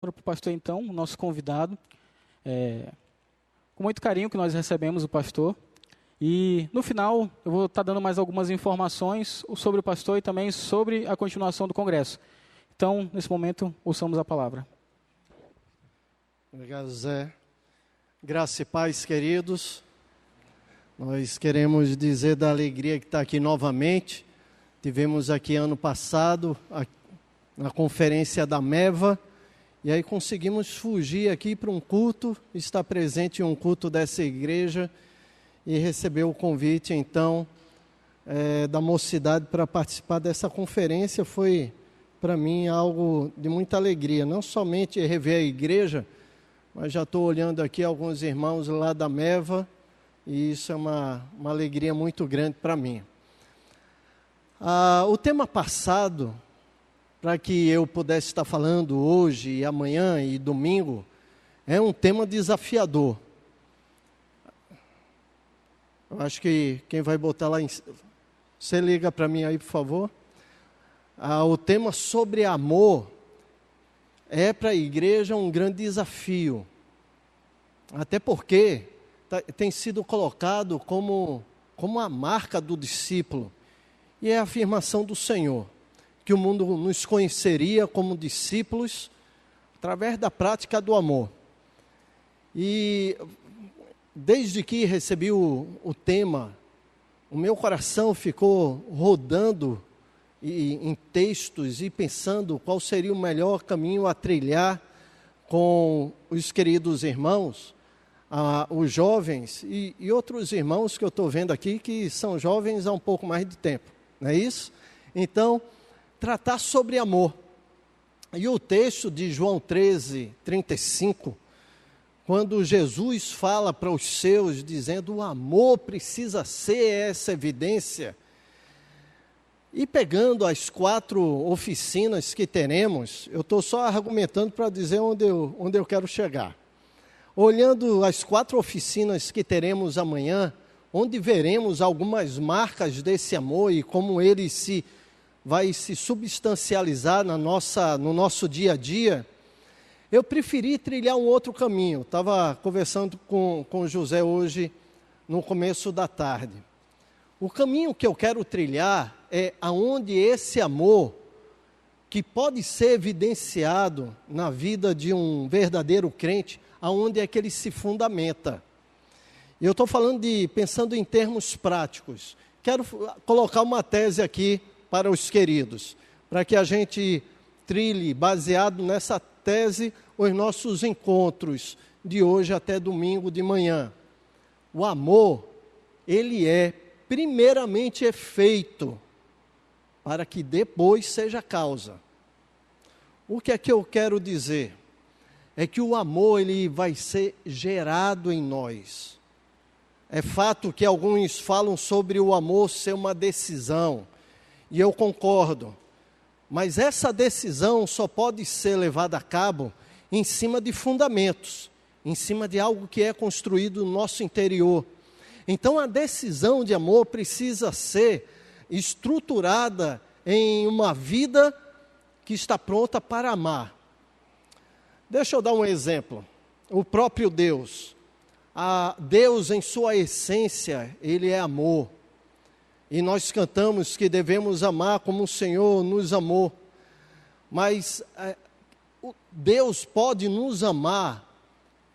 Para o pastor, então, o nosso convidado. Com muito carinho que nós recebemos o pastor. E, no final, eu vou estar dando mais algumas informações sobre o pastor e também sobre a continuação do congresso. Então, nesse momento, ouçamos a palavra. Obrigado, Zé. Graça e paz, queridos. Nós queremos dizer da alegria que está aqui novamente. Tivemos aqui ano passado, na conferência da MEVA, e aí conseguimos fugir aqui para um culto, estar presente em um culto dessa igreja e receber o convite, então, da mocidade para participar dessa conferência. Foi, para mim, algo de muita alegria. Não somente rever a igreja, mas já estou olhando aqui alguns irmãos lá da MEVA, e isso é uma alegria muito grande para mim. O tema passado, para que eu pudesse estar falando hoje, e amanhã e domingo, é um tema desafiador. Eu acho que quem vai botar lá, você liga para mim aí, por favor. O tema sobre amor é para a igreja um grande desafio. Até porque tem sido colocado como a marca do discípulo. E é a afirmação do Senhor, que o mundo nos conheceria como discípulos através da prática do amor. E desde que recebi o tema, o meu coração ficou rodando em textos e pensando qual seria o melhor caminho a trilhar com os queridos irmãos, os jovens e outros irmãos que eu estou vendo aqui que são jovens há um pouco mais de tempo, não é isso? Então, tratar sobre amor. E o texto de João 13, 35, quando Jesus fala para os seus, dizendo o amor precisa ser essa evidência. E pegando as 4 oficinas que teremos, eu estou só argumentando para dizer onde eu quero chegar. Olhando as 4 oficinas que teremos amanhã, onde veremos algumas marcas desse amor e como ele vai se substancializar no nosso dia a dia, eu preferi trilhar um outro caminho. Estava conversando com o José hoje, no começo da tarde. O caminho que eu quero trilhar é aonde esse amor, que pode ser evidenciado na vida de um verdadeiro crente, aonde é que ele se fundamenta. E eu estou pensando em termos práticos. Quero colocar uma tese aqui para os queridos, para que a gente trilhe, baseado nessa tese, os nossos encontros de hoje até domingo de manhã. O amor, ele é primeiramente efeito, para que depois seja causa. O que é que eu quero dizer? É que o amor, ele vai ser gerado em nós. É fato que alguns falam sobre o amor ser uma decisão, e eu concordo, mas essa decisão só pode ser levada a cabo em cima de fundamentos, em cima de algo que é construído no nosso interior. Então a decisão de amor precisa ser estruturada em uma vida que está pronta para amar. Deixa eu dar um exemplo. O próprio Deus. Deus, em sua essência, ele é amor. E nós cantamos que devemos amar como o Senhor nos amou. Mas Deus pode nos amar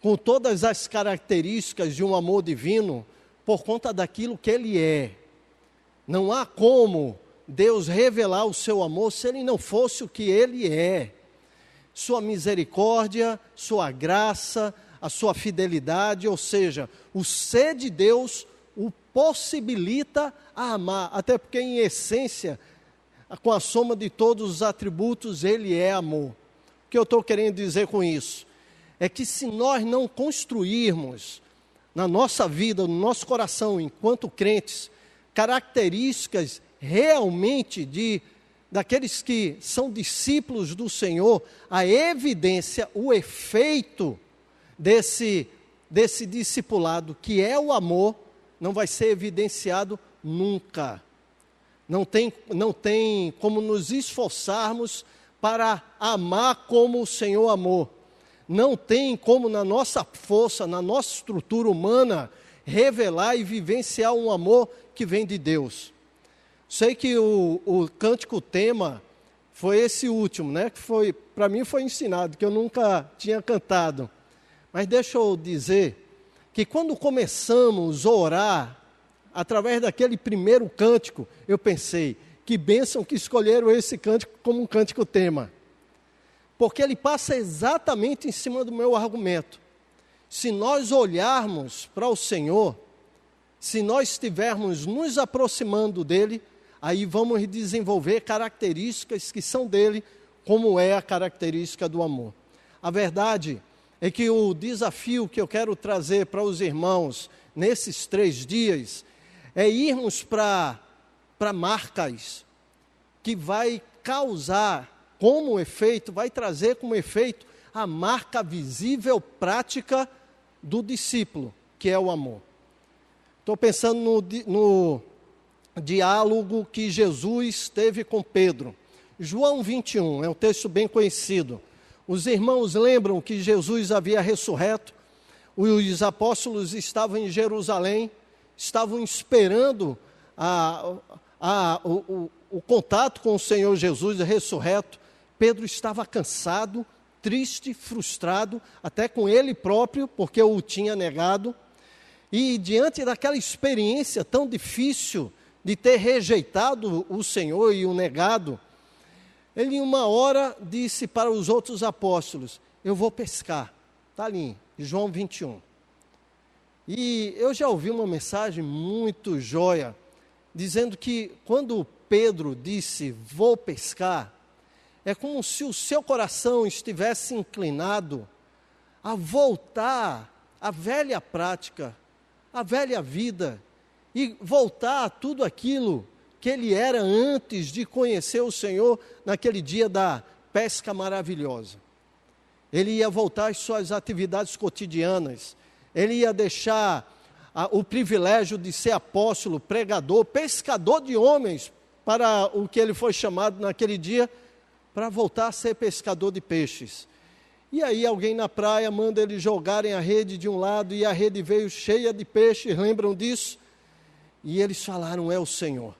com todas as características de um amor divino por conta daquilo que ele é. Não há como Deus revelar o seu amor se ele não fosse o que ele é. Sua misericórdia, sua graça, a sua fidelidade, ou seja, o ser de Deus o possibilita a amar, até porque em essência, com a soma de todos os atributos, ele é amor. O que eu estou querendo dizer com isso? É que se nós não construirmos na nossa vida, no nosso coração, enquanto crentes, características realmente daqueles que são discípulos do Senhor, a evidência, o efeito desse discipulado, que é o amor, não vai ser evidenciado nunca. Não tem como nos esforçarmos para amar como o Senhor amou. Não tem como, na nossa força, na nossa estrutura humana, revelar e vivenciar um amor que vem de Deus. Sei que o cântico tema foi esse último, né? Que foi, para mim foi ensinado, que eu nunca tinha cantado. Mas deixa eu dizer que quando começamos a orar, através daquele primeiro cântico, eu pensei, que bênção que escolheram esse cântico como um cântico tema. Porque ele passa exatamente em cima do meu argumento. Se nós olharmos para o Senhor, se nós estivermos nos aproximando dele, aí vamos desenvolver características que são dele, como é a característica do amor. A verdade é que o desafio que eu quero trazer para os irmãos nesses 3 dias é irmos para marcas que vai causar como efeito, vai trazer como efeito a marca visível, prática do discípulo, que é o amor. Estou pensando no diálogo que Jesus teve com Pedro. João 21, é um texto bem conhecido. Os irmãos lembram que Jesus havia ressurreto, os apóstolos estavam em Jerusalém, estavam esperando o contato com o Senhor Jesus ressurreto. Pedro estava cansado, triste, frustrado, até com ele próprio, porque o tinha negado. E diante daquela experiência tão difícil de ter rejeitado o Senhor e o negado, ele em uma hora disse para os outros apóstolos, eu vou pescar. Está ali, João 21. E eu já ouvi uma mensagem muito joia, dizendo que quando Pedro disse, vou pescar, é como se o seu coração estivesse inclinado a voltar à velha prática, à velha vida, e voltar a tudo aquilo que ele era antes de conhecer o Senhor naquele dia da pesca maravilhosa. Ele ia voltar às suas atividades cotidianas, ele ia deixar o privilégio de ser apóstolo, pregador, pescador de homens, para o que ele foi chamado naquele dia, para voltar a ser pescador de peixes. E aí alguém na praia manda eles jogarem a rede de um lado, e a rede veio cheia de peixes, lembram disso? E eles falaram, é o Senhor.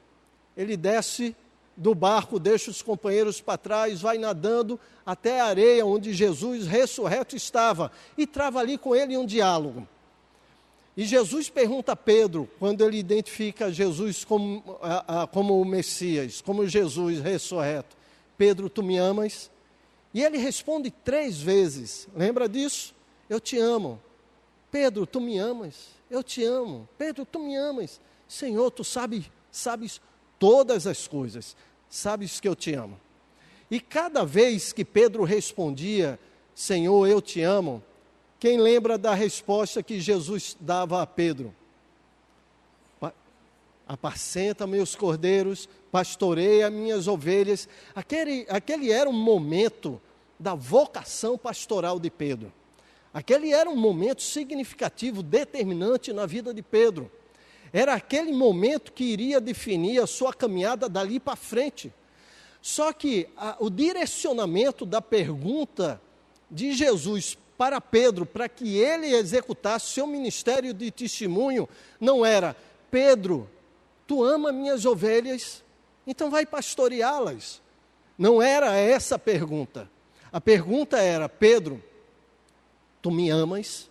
Ele desce do barco, deixa os companheiros para trás, vai nadando até a areia onde Jesus ressurreto estava, e trava ali com ele um diálogo. E Jesus pergunta a Pedro, quando ele identifica Jesus como o Messias, como Jesus ressurreto, Pedro, tu me amas? E ele responde 3 vezes, lembra disso? Eu te amo. Pedro, tu me amas? Eu te amo. Pedro, tu me amas? Senhor, tu sabes todas as coisas, sabes que eu te amo. E cada vez que Pedro respondia, Senhor, eu te amo, quem lembra da resposta que Jesus dava a Pedro? Apacenta meus cordeiros, pastoreia minhas ovelhas. Aquele era um momento da vocação pastoral de Pedro. Aquele era um momento significativo, determinante na vida de Pedro. Era aquele momento que iria definir a sua caminhada dali para frente. Só que o direcionamento da pergunta de Jesus para Pedro, para que ele executasse seu ministério de testemunho, não era, Pedro, tu ama minhas ovelhas, então vai pastoreá-las. Não era essa a pergunta. A pergunta era, Pedro, tu me amas?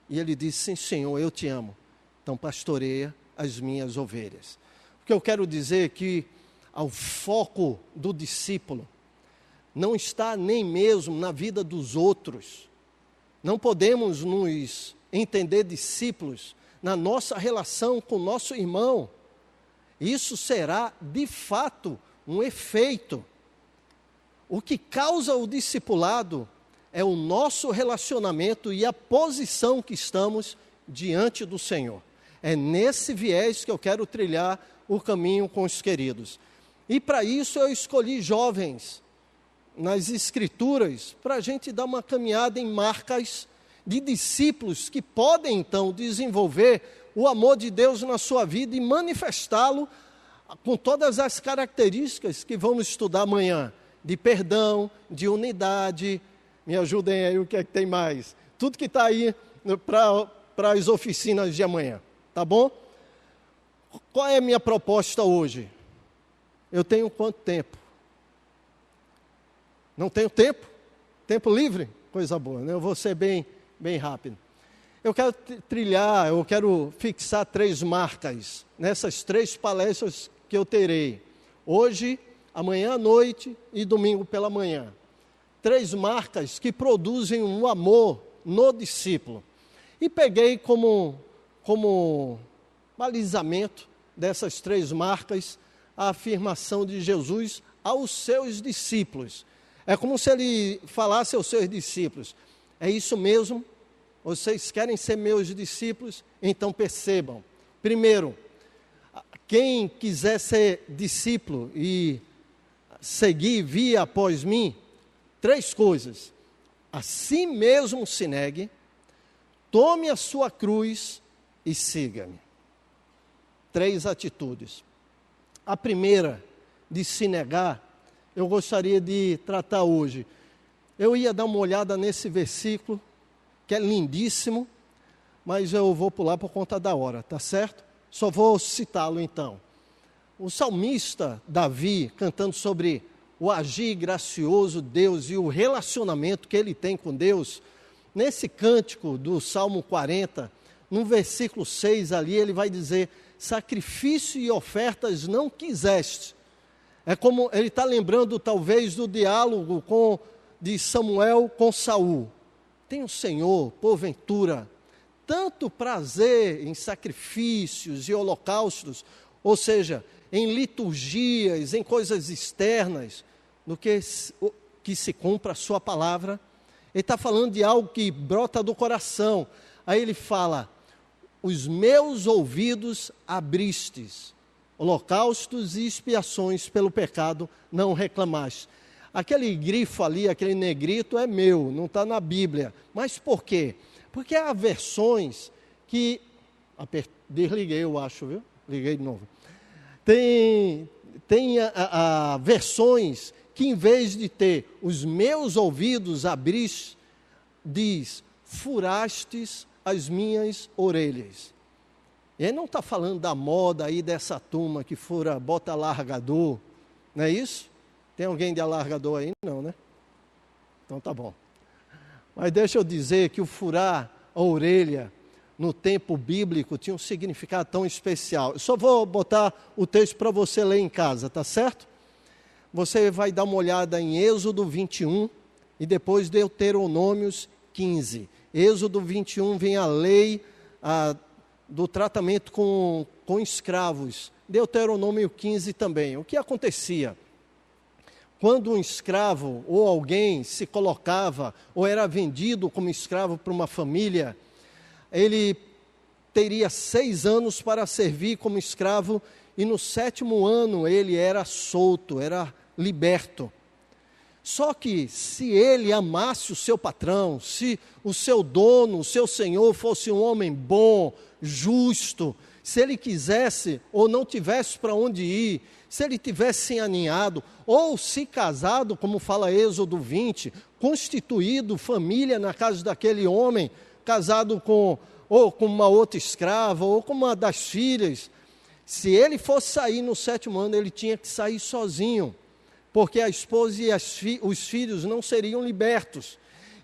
E ele disse, sim, Senhor, eu te amo. Então pastoreia as minhas ovelhas. O que eu quero dizer é que o foco do discípulo não está nem mesmo na vida dos outros. Não podemos nos entender discípulos na nossa relação com o nosso irmão. Isso será, de fato, um efeito. O que causa o discipulado é o nosso relacionamento e a posição que estamos diante do Senhor. É nesse viés que eu quero trilhar o caminho com os queridos. E para isso eu escolhi jovens nas Escrituras, para a gente dar uma caminhada em marcas de discípulos que podem então desenvolver o amor de Deus na sua vida e manifestá-lo com todas as características que vamos estudar amanhã. de perdão, de unidade. Me ajudem aí, o que é que tem mais? Tudo que está aí para as oficinas de amanhã, tá bom? Qual é a minha proposta hoje? Eu tenho quanto tempo? Não tenho tempo? Tempo livre? Coisa boa, né? Eu vou ser bem rápido. Eu quero eu quero fixar 3 marcas nessas 3 palestras que eu terei. Hoje, amanhã à noite e domingo pela manhã. 3 marcas que produzem um amor no discípulo. E peguei como balizamento dessas 3 marcas a afirmação de Jesus aos seus discípulos. É como se ele falasse aos seus discípulos: é isso mesmo? Vocês querem ser meus discípulos? Então percebam. Primeiro, quem quiser ser discípulo e seguir, vir após mim, 3 coisas: a si mesmo se negue, tome a sua cruz e siga-me. 3 atitudes. A primeira, de se negar, eu gostaria de tratar hoje. Eu ia dar uma olhada nesse versículo, que é lindíssimo, mas eu vou pular por conta da hora, tá certo? Só vou citá-lo então. O salmista Davi, cantando sobre o agir gracioso de Deus e o relacionamento que ele tem com Deus, nesse cântico do Salmo 40, no versículo 6 ali, ele vai dizer: sacrifício e ofertas não quiseste. É como ele está lembrando talvez do diálogo de Samuel com Saul. Tem o Senhor, porventura, tanto prazer em sacrifícios e holocaustos, ou seja, em liturgias, em coisas externas, do que se cumpra a sua palavra. Ele está falando de algo que brota do coração. Aí ele fala: os meus ouvidos abristes, holocaustos e expiações pelo pecado não reclamaste. Aquele grifo ali, aquele negrito é meu, não está na Bíblia. Mas por quê? Porque há versões que... Desliguei, eu acho, viu? Liguei de novo. Tem versões que, em vez de ter os meus ouvidos abriste, diz: furastes as minhas orelhas. E ele não está falando da moda aí dessa turma que fura, bota alargador, não é isso? Tem alguém de alargador aí? Não, né? Então tá bom. Mas deixa eu dizer que o furar a orelha no tempo bíblico tinha um significado tão especial. Eu só vou botar o texto para você ler em casa, tá certo? Você vai dar uma olhada em Êxodo 21 e depois Deuteronômios 15. Êxodo 21 vem a lei do tratamento com escravos. Deuteronômio 15 também. O que acontecia? Quando um escravo ou alguém se colocava ou era vendido como escravo para uma família, ele teria 6 anos para servir como escravo e no 7º ano ele era solto, era liberto. Só que se ele amasse o seu patrão, se o seu dono, o seu senhor fosse um homem bom, justo, se ele quisesse ou não tivesse para onde ir, se ele tivesse se aninhado, ou se casado, como fala Êxodo 20, constituído família na casa daquele homem, casado ou com uma outra escrava, ou com uma das filhas, se ele fosse sair no 7º ano, ele tinha que sair sozinho, porque a esposa e os filhos não seriam libertos.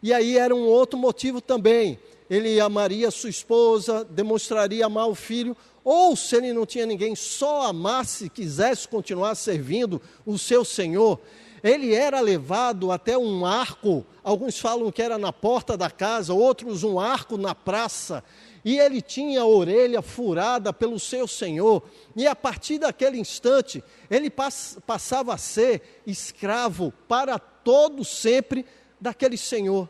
E aí era um outro motivo também: ele amaria sua esposa, demonstraria amar o filho, ou se ele não tinha ninguém, só amasse, quisesse continuar servindo o seu Senhor, ele era levado até um arco, alguns falam que era na porta da casa, outros um arco na praça, e ele tinha a orelha furada pelo seu Senhor, e a partir daquele instante, ele passava a ser escravo para todo sempre daquele Senhor,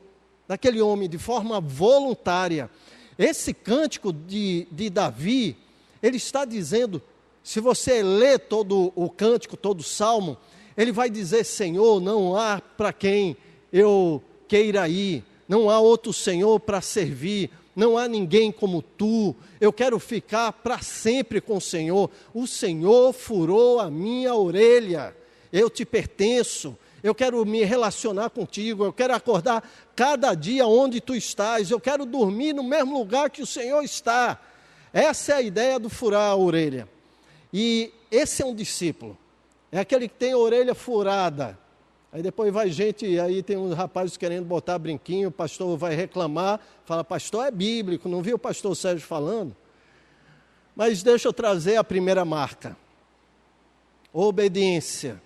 daquele homem, de forma voluntária. Esse cântico de Davi, ele está dizendo, se você lê todo o cântico, todo o salmo, ele vai dizer: Senhor, não há para quem eu queira ir, não há outro Senhor para servir, não há ninguém como tu, eu quero ficar para sempre com o Senhor furou a minha orelha, eu te pertenço, eu quero me relacionar contigo, eu quero acordar cada dia onde tu estás, eu quero dormir no mesmo lugar que o Senhor está. Essa é a ideia do furar a orelha. E esse é um discípulo, é aquele que tem a orelha furada. Aí depois vai gente, aí tem uns rapazes querendo botar brinquinho, o pastor vai reclamar, fala, pastor é bíblico, não viu o pastor Sérgio falando? Mas deixa eu trazer a primeira marca, obediência.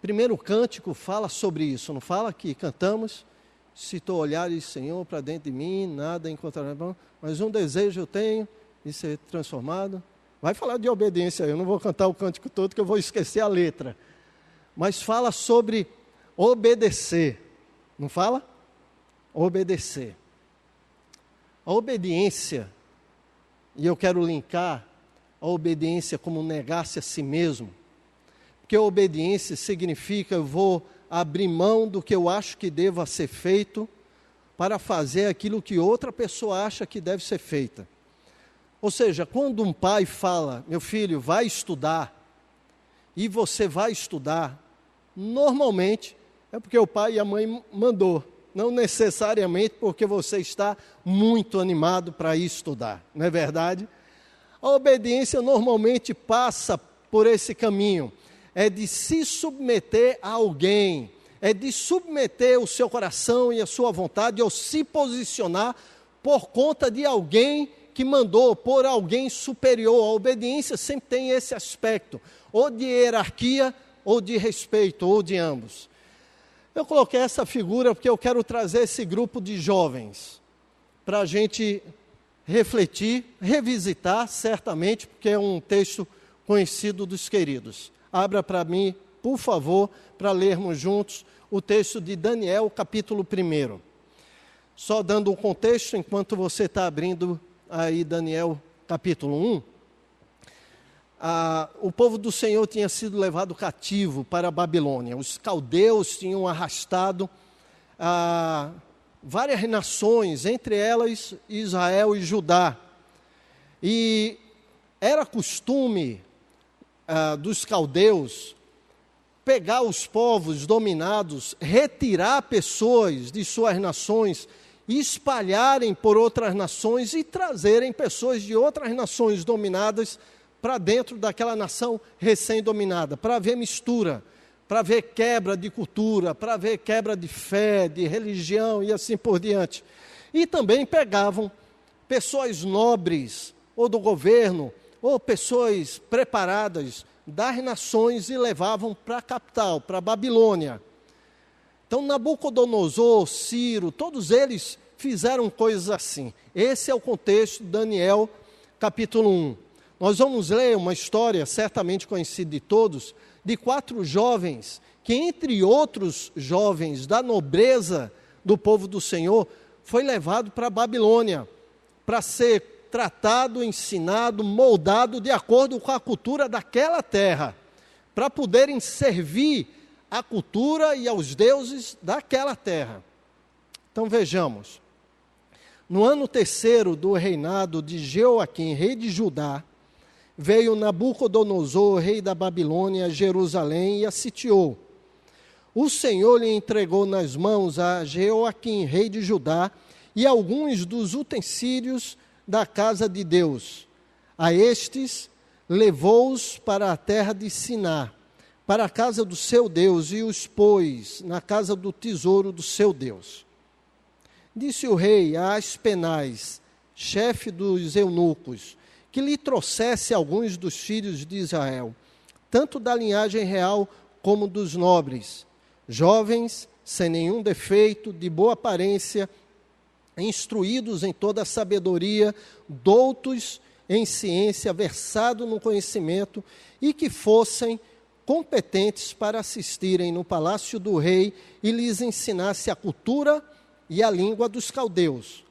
Primeiro cântico fala sobre isso, não fala que cantamos, se tu olhares, Senhor, para dentro de mim, nada encontrarás bom, mas um desejo eu tenho de ser transformado. Vai falar de obediência, eu não vou cantar o cântico todo que eu vou esquecer a letra. Mas fala sobre obedecer, não fala? Obedecer. A obediência, e eu quero linkar a obediência como negar-se a si mesmo, porque a obediência significa eu vou abrir mão do que eu acho que deva ser feito para fazer aquilo que outra pessoa acha que deve ser feita. Ou seja, quando um pai fala, meu filho, vai estudar, e você vai estudar, normalmente é porque o pai e a mãe mandou, não necessariamente porque você está muito animado para ir estudar, não é verdade? A obediência normalmente passa por esse caminho, é de se submeter a alguém, é de submeter o seu coração e a sua vontade, ou se posicionar por conta de alguém que mandou, por alguém superior. A obediência sempre tem esse aspecto, ou de hierarquia, ou de respeito, ou de ambos. Eu coloquei essa figura porque eu quero trazer esse grupo de jovens para a gente refletir, revisitar, certamente, porque é um texto conhecido dos queridos. Abra para mim, por favor, para lermos juntos o texto de Daniel, capítulo 1. Só dando um contexto, enquanto você está abrindo aí Daniel, capítulo 1. O povo do Senhor tinha sido levado cativo para a Babilônia. Os caldeus tinham arrastado várias nações, entre elas Israel e Judá. E era costume dos caldeus pegar os povos dominados, retirar pessoas de suas nações, espalharem por outras nações e trazerem pessoas de outras nações dominadas para dentro daquela nação recém-dominada, para haver mistura, para haver quebra de cultura, para haver quebra de fé, de religião e assim por diante. E também pegavam pessoas nobres, ou do governo, ou pessoas preparadas das nações e levavam para a capital, para a Babilônia. Então Nabucodonosor, Ciro, todos eles fizeram coisas assim. Esse é o contexto de Daniel, capítulo 1. Nós vamos ler uma história, certamente conhecida de todos, de 4 jovens, que entre outros jovens da nobreza do povo do Senhor, foi levado para a Babilônia, para ser tratado, ensinado, moldado de acordo com a cultura daquela terra, para poderem servir à cultura e aos deuses daquela terra. Então vejamos, no ano 3º do reinado de Jeoaquim, rei de Judá, veio Nabucodonosor, rei da Babilônia, a Jerusalém e a sitiou. O Senhor lhe entregou nas mãos a Jeoaquim, rei de Judá, e alguns dos utensílios da casa de Deus. A estes levou-os para a terra de Siná, para a casa do seu Deus, e os pôs na casa do tesouro do seu Deus. Disse o rei a Aspenaz, chefe dos eunucos, que lhe trouxesse alguns dos filhos de Israel, tanto da linhagem real como dos nobres, jovens, sem nenhum defeito, de boa aparência, instruídos em toda a sabedoria, doutos em ciência, versados no conhecimento, e que fossem competentes para assistirem no palácio do rei e lhes ensinasse a cultura e a língua dos caldeus.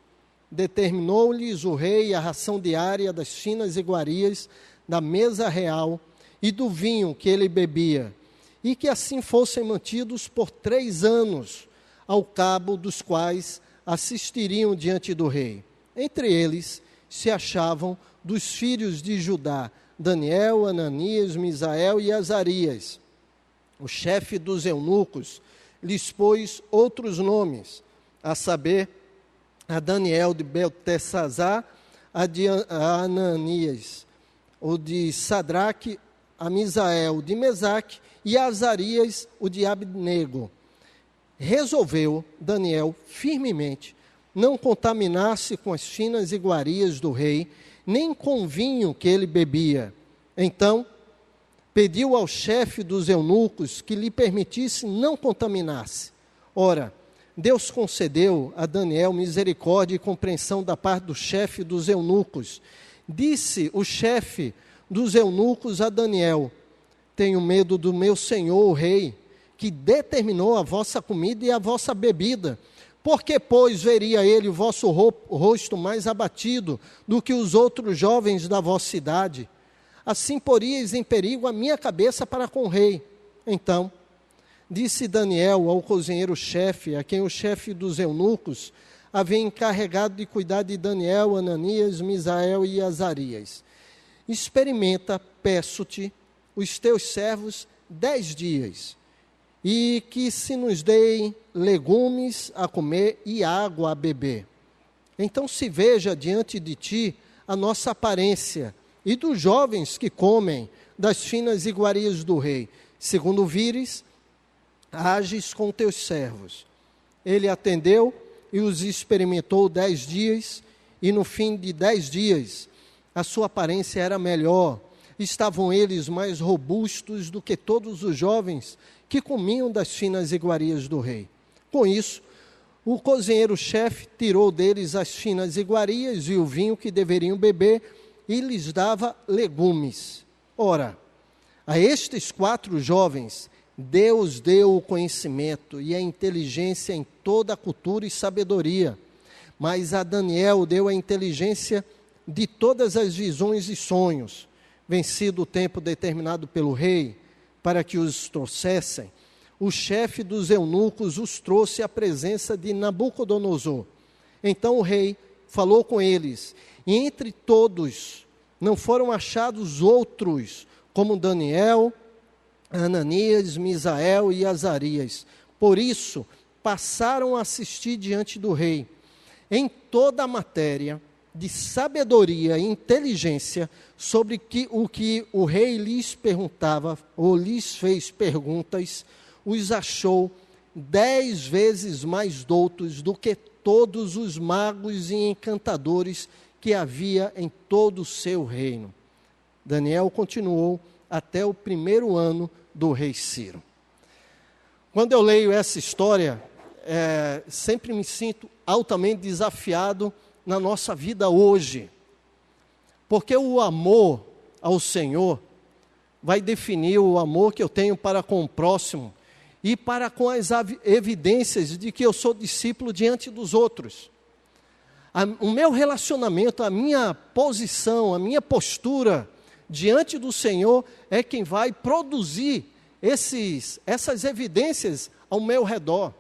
Determinou-lhes o rei a ração diária das finas iguarias da mesa real e do vinho que ele bebia, e que assim fossem mantidos por 3 anos, ao cabo dos quais assistiriam diante do rei. Entre eles se achavam dos filhos de Judá, Daniel, Ananias, Misael e Azarias. o chefe dos eunucos, lhes pôs outros nomes, a saber, a Daniel de Beltesazar, a Ananias, o de Sadraque, a Misael de Mesaque e a Azarias, o de Abednego. Resolveu Daniel firmemente não contaminar-se com as finas iguarias do rei, nem com o vinho que ele bebia. Então, pediu ao chefe dos eunucos que lhe permitisse não contaminar-se. Ora, Deus concedeu a Daniel misericórdia e compreensão da parte do chefe dos eunucos. Disse o chefe dos eunucos a Daniel: tenho medo do meu senhor, o rei, que determinou a vossa comida e a vossa bebida. Porque, pois, veria ele o vosso rosto mais abatido do que os outros jovens da vossa cidade? Assim poríeis em perigo a minha cabeça para com o rei. Então, disse Daniel ao cozinheiro-chefe, a quem o chefe dos eunucos havia encarregado de cuidar de Daniel, Ananias, Misael e Azarias: experimenta, peço-te, os teus servos 10 dias, e que se nos deem legumes a comer e água a beber. Então se veja diante de ti a nossa aparência, e dos jovens que comem das finas iguarias do rei. Segundo vires, ages com teus servos. Ele atendeu e os experimentou 10 dias, e no fim de 10 dias, a sua aparência era melhor. Estavam eles mais robustos do que todos os jovens que comiam das finas iguarias do rei. Com isso, o cozinheiro-chefe tirou deles as finas iguarias e o vinho que deveriam beber, e lhes dava legumes. Ora, a estes 4 jovens, Deus deu o conhecimento e a inteligência em toda a cultura e sabedoria, mas a Daniel deu a inteligência de todas as visões e sonhos. Vencido o tempo determinado pelo rei para que os trouxessem, o chefe dos eunucos os trouxe à presença de Nabucodonosor. Então o rei falou com eles, e entre todos não foram achados outros como Daniel, Ananias, Misael e Azarias. Por isso, passaram a assistir diante do rei. Em toda a matéria de sabedoria e inteligência sobre o que o rei lhes perguntava, ou lhes fez perguntas, os achou 10 vezes mais doutos do que todos os magos e encantadores que havia em todo o seu reino. Daniel continuou até o 1º ano do rei Ciro. Quando eu leio essa história, sempre me sinto altamente desafiado na nossa vida hoje, porque o amor ao Senhor vai definir o amor que eu tenho para com o próximo e para com as evidências de que eu sou discípulo diante dos outros. O meu relacionamento, a minha posição, a minha postura diante do Senhor é quem vai produzir essas evidências ao meu redor.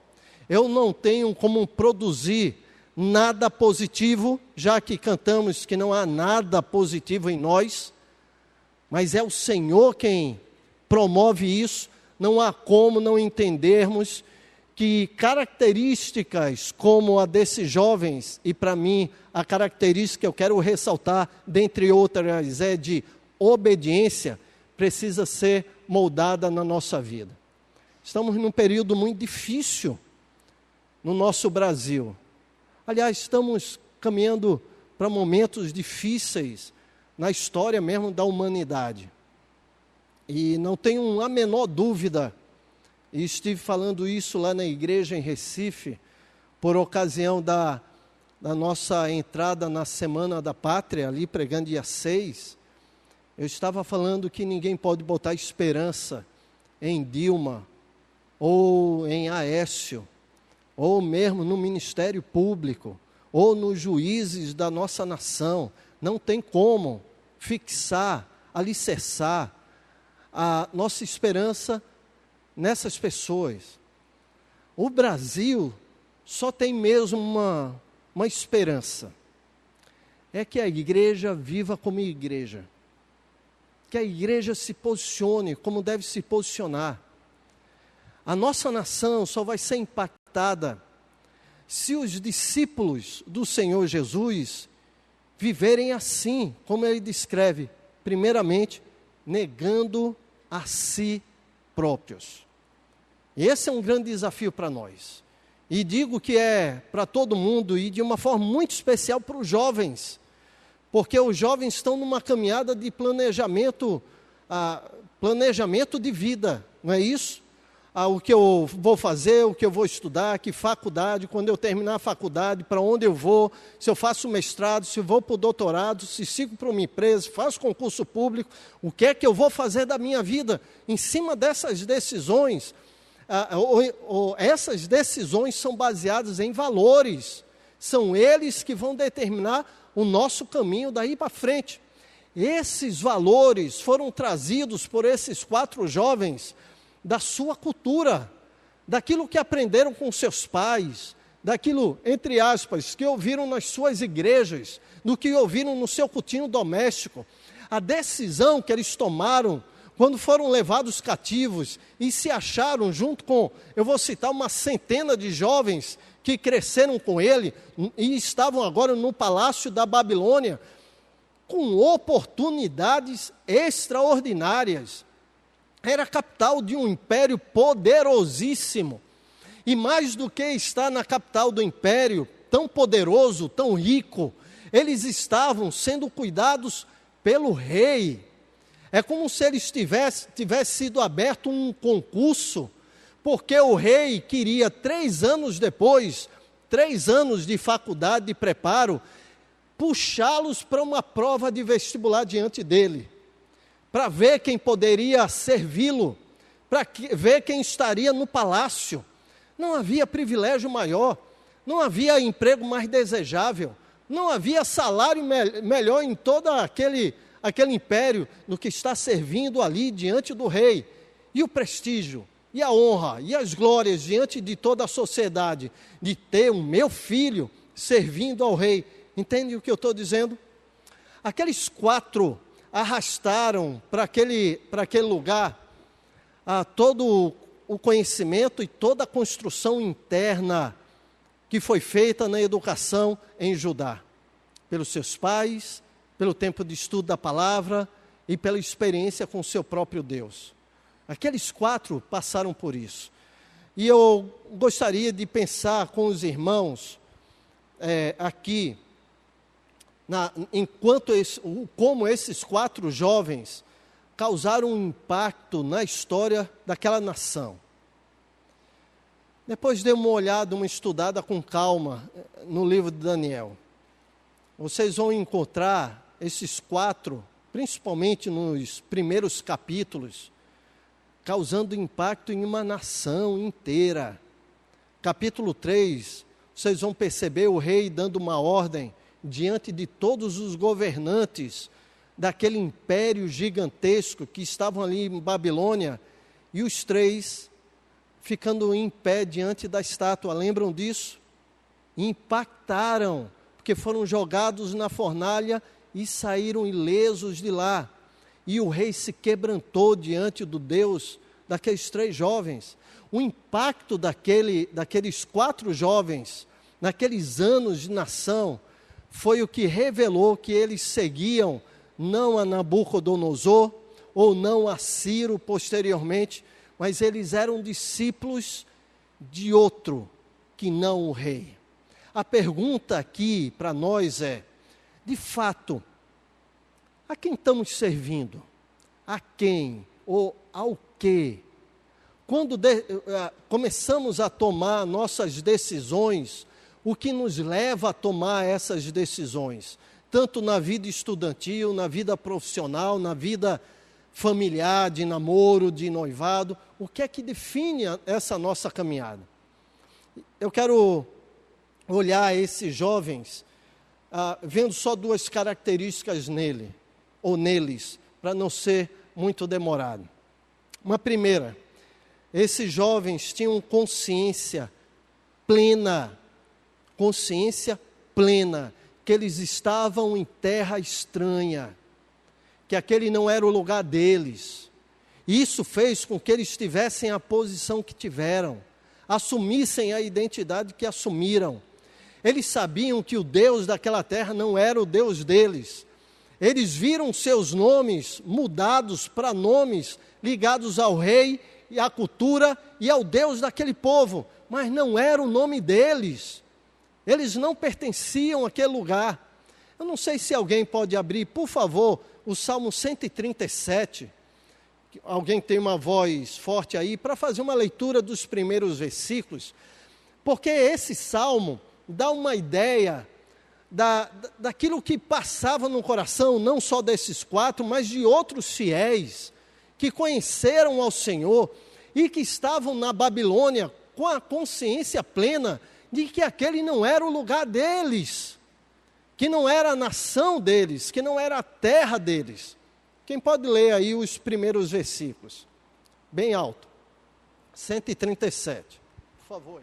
Eu não tenho como produzir nada positivo, já que cantamos que não há nada positivo em nós, mas é o Senhor quem promove isso. Não há como não entendermos que características como a desses jovens, e para mim a característica que eu quero ressaltar, dentre outras, é de obediência, precisa ser moldada na nossa vida. Estamos num período muito difícil no nosso Brasil. Aliás, estamos caminhando para momentos difíceis na história mesmo da humanidade. E não tenho a menor dúvida, e estive falando isso lá na igreja em Recife, por ocasião da nossa entrada na Semana da Pátria, ali pregando dia 6, eu estava falando que ninguém pode botar esperança em Dilma, ou em Aécio, ou mesmo no Ministério Público, ou nos juízes da nossa nação. Não tem como fixar, alicerçar a nossa esperança nessas pessoas. O Brasil só tem mesmo uma esperança, é que a igreja viva como igreja, que a igreja se posicione como deve se posicionar. A nossa nação só vai ser impactada se os discípulos do Senhor Jesus viverem assim, como ele descreve, primeiramente, negando a si próprios. Esse é um grande desafio para nós. E digo que é para todo mundo e de uma forma muito especial para os jovens, porque os jovens estão numa caminhada de planejamento de vida, não é isso? O que eu vou fazer, o que eu vou estudar, que faculdade, quando eu terminar a faculdade, para onde eu vou, se eu faço mestrado, se eu vou para o doutorado, se sigo para uma empresa, se faço concurso público, o que é que eu vou fazer da minha vida? Em cima dessas decisões, essas decisões são baseadas em valores, são eles que vão determinar o nosso caminho daí para frente. Esses valores foram trazidos por esses 4 jovens da sua cultura, daquilo que aprenderam com seus pais, daquilo, entre aspas, que ouviram nas suas igrejas, do que ouviram no seu cultinho doméstico. A decisão que eles tomaram quando foram levados cativos e se acharam junto com, eu vou citar, uma centena de jovens que cresceram com ele e estavam agora no palácio da Babilônia, com oportunidades extraordinárias. Era a capital de um império poderosíssimo. E mais do que estar na capital do império, tão poderoso, tão rico, eles estavam sendo cuidados pelo rei. É como se eles tivesse sido aberto um concurso, porque o rei queria 3 anos depois, 3 anos de faculdade, de preparo, puxá-los para uma prova de vestibular diante dele, para ver quem poderia servi-lo, para ver quem estaria no palácio. Não havia privilégio maior, não havia emprego mais desejável, não havia salário melhor em todo aquele império do que está servindo ali diante do rei. E o prestígio, e a honra, e as glórias diante de toda a sociedade, de ter o meu filho servindo ao rei. Entende o que eu estou dizendo? Aqueles 4 arrastaram para aquele lugar todo o conhecimento e toda a construção interna que foi feita na educação em Judá, pelos seus pais, pelo tempo de estudo da palavra e pela experiência com o seu próprio Deus. Aqueles 4 passaram por isso. E eu gostaria de pensar com os irmãos aqui, como esses 4 jovens causaram um impacto na história daquela nação. Depois dê uma olhada, uma estudada com calma no livro de Daniel. Vocês vão encontrar esses 4, principalmente nos primeiros capítulos, causando impacto em uma nação inteira. Capítulo 3, vocês vão perceber o rei dando uma ordem diante de todos os governantes daquele império gigantesco que estavam ali em Babilônia, e os 3 ficando em pé diante da estátua. Lembram disso? Impactaram, porque foram jogados na fornalha e saíram ilesos de lá. E o rei se quebrantou diante do Deus daqueles 3 jovens. O impacto daqueles 4 jovens, naqueles anos de nação, foi o que revelou que eles seguiam não a Nabucodonosor, ou não a Ciro posteriormente, mas eles eram discípulos de outro, que não o rei. A pergunta aqui para nós é, de fato, a quem estamos servindo? A quem? Ou ao quê? Quando começamos a tomar nossas decisões, o que nos leva a tomar essas decisões? Tanto na vida estudantil, na vida profissional, na vida familiar, de namoro, de noivado. O que é que define essa nossa caminhada? Eu quero olhar esses jovens, vendo só 2 características neles, para não ser muito demorado. Uma primeira, esses jovens tinham consciência plena, que eles estavam em terra estranha, que aquele não era o lugar deles, E isso fez com que eles tivessem a posição que tiveram, assumissem a identidade que assumiram. Eles sabiam que o Deus daquela terra não era o Deus deles. Eles viram seus nomes mudados para nomes ligados ao rei e à cultura e ao Deus daquele povo, mas não era o nome deles. Eles não pertenciam àquele lugar. Eu não sei se alguém pode abrir, por favor, o Salmo 137. Alguém tem uma voz forte aí para fazer uma leitura dos primeiros versículos, porque esse salmo dá uma ideia daquilo que passava no coração, não só desses 4, mas de outros fiéis que conheceram ao Senhor e que estavam na Babilônia com a consciência plena de que aquele não era o lugar deles, que não era a nação deles, que não era a terra deles. Quem pode ler aí os primeiros versículos? Bem alto. 137. Por favor.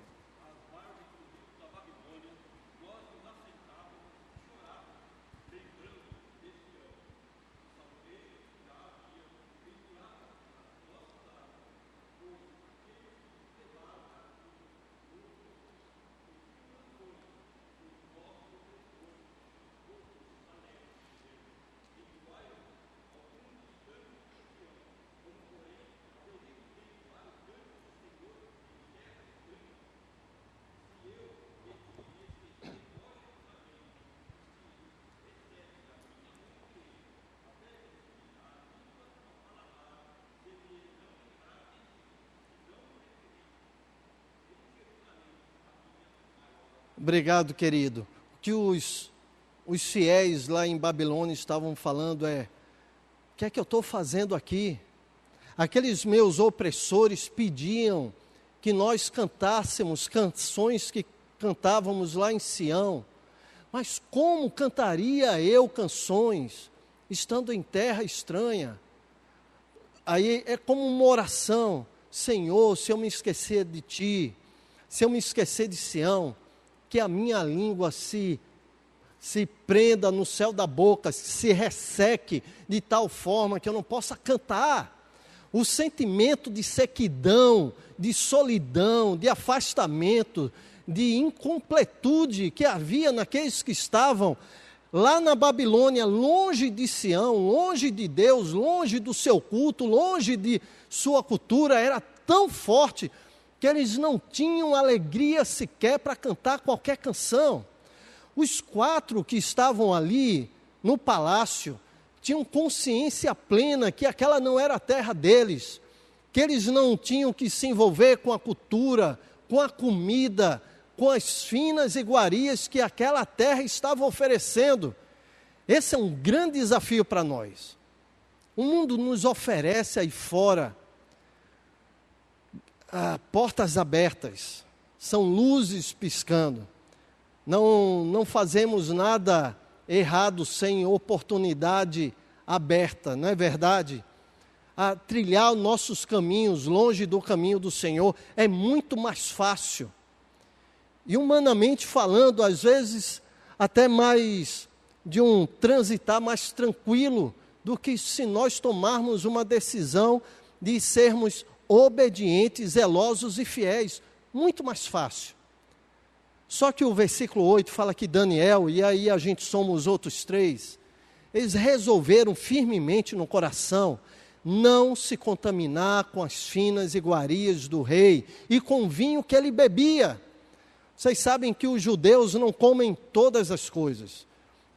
Obrigado, querido. O que os fiéis lá em Babilônia estavam falando é: o que é que eu estou fazendo aqui? Aqueles meus opressores pediam que nós cantássemos canções que cantávamos lá em Sião, mas como cantaria eu canções estando em terra estranha? Aí é como uma oração: Senhor, se eu me esquecer de Ti, se eu me esquecer de Sião, que a minha língua se prenda no céu da boca, se resseque de tal forma que eu não possa cantar. O sentimento de sequidão, de solidão, de afastamento, de incompletude que havia naqueles que estavam lá na Babilônia, longe de Sião, longe de Deus, longe do seu culto, longe de sua cultura, era tão forte que eles não tinham alegria sequer para cantar qualquer canção. Os 4 que estavam ali no palácio tinham consciência plena que aquela não era a terra deles, que eles não tinham que se envolver com a cultura, com a comida, com as finas iguarias que aquela terra estava oferecendo. Esse é um grande desafio para nós. O mundo nos oferece aí fora portas abertas, são luzes piscando. Não fazemos nada errado sem oportunidade aberta, não é verdade? A trilhar nossos caminhos longe do caminho do Senhor é muito mais fácil. E humanamente falando, às vezes até mais de um transitar mais tranquilo do que se nós tomarmos uma decisão de sermos obedientes, zelosos e fiéis. Muito mais fácil. Só que o versículo 8 fala que Daniel, e aí a gente soma os outros 3, eles resolveram firmemente no coração não se contaminar com as finas iguarias do rei e com o vinho que ele bebia. Vocês sabem que os judeus não comem todas as coisas.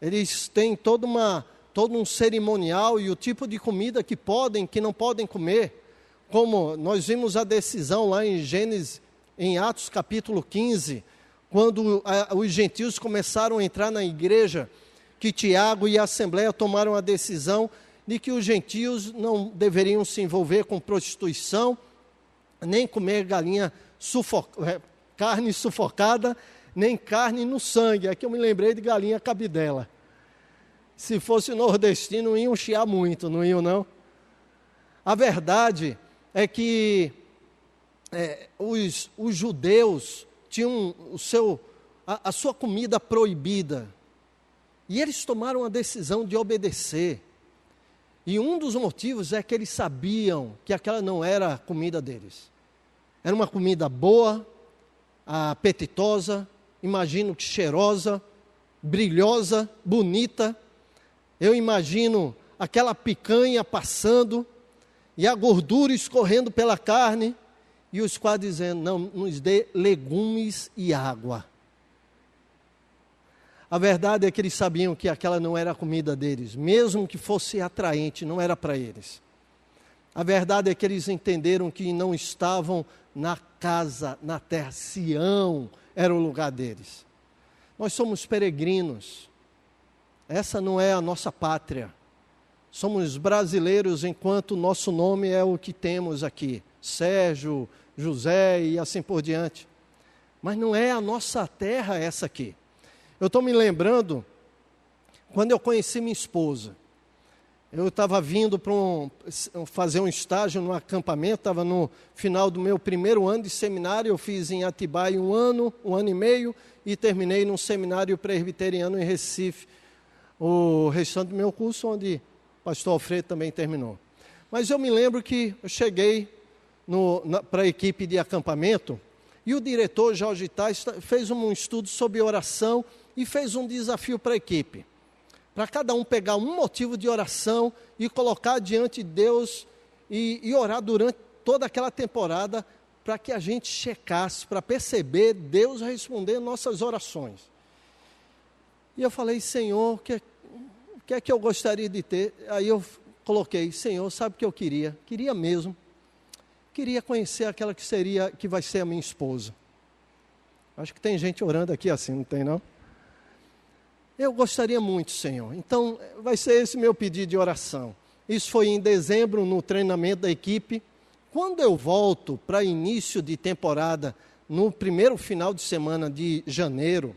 Eles têm todo um cerimonial e o tipo de comida que podem, que não podem comer. Como nós vimos a decisão lá em Gênesis, em Atos capítulo 15, quando os gentios começaram a entrar na igreja, que Tiago e a Assembleia tomaram a decisão de que os gentios não deveriam se envolver com prostituição, nem comer carne sufocada, nem carne no sangue. Aqui eu me lembrei de galinha cabidela. Se fosse nordestino, iam chiar muito, não iam não? A verdade é que os judeus tinham a sua comida proibida. E eles tomaram a decisão de obedecer. E um dos motivos é que eles sabiam que aquela não era a comida deles. Era uma comida boa, apetitosa, imagino que cheirosa, brilhosa, bonita. Eu imagino aquela picanha passando e a gordura escorrendo pela carne e os quatro dizendo, não, nos dê legumes e água. A verdade é que eles sabiam que aquela não era a comida deles, mesmo que fosse atraente, não era para eles. A verdade é que eles entenderam que não estavam na casa, na terra. Sião era o lugar deles. Nós somos peregrinos. Essa não é a nossa pátria. Somos brasileiros enquanto o nosso nome é o que temos aqui. Sérgio, José e assim por diante. Mas não é a nossa terra essa aqui. Eu estou me lembrando, quando eu conheci minha esposa, eu estava vindo para fazer um estágio no acampamento, estava no final do meu primeiro ano de seminário, eu fiz em Atibaia um ano e meio, e terminei num seminário presbiteriano em Recife, o restante do meu curso, onde o pastor Alfredo também terminou. Mas eu me lembro que eu cheguei para a equipe de acampamento, e o diretor Jorge Tais fez um estudo sobre oração, e fez um desafio para a equipe, para cada um pegar um motivo de oração e colocar diante de Deus e orar durante toda aquela temporada, para que a gente checasse, para perceber Deus responder nossas orações. E eu falei, Senhor, o que é que eu gostaria de ter? Aí eu coloquei, Senhor, sabe o que eu queria? Queria mesmo. Queria conhecer aquela que vai ser a minha esposa. Acho que tem gente orando aqui assim, não tem não? Eu gostaria muito, Senhor. Então, vai ser esse meu pedido de oração. Isso foi em dezembro, no treinamento da equipe. Quando eu volto para início de temporada, no primeiro final de semana de janeiro,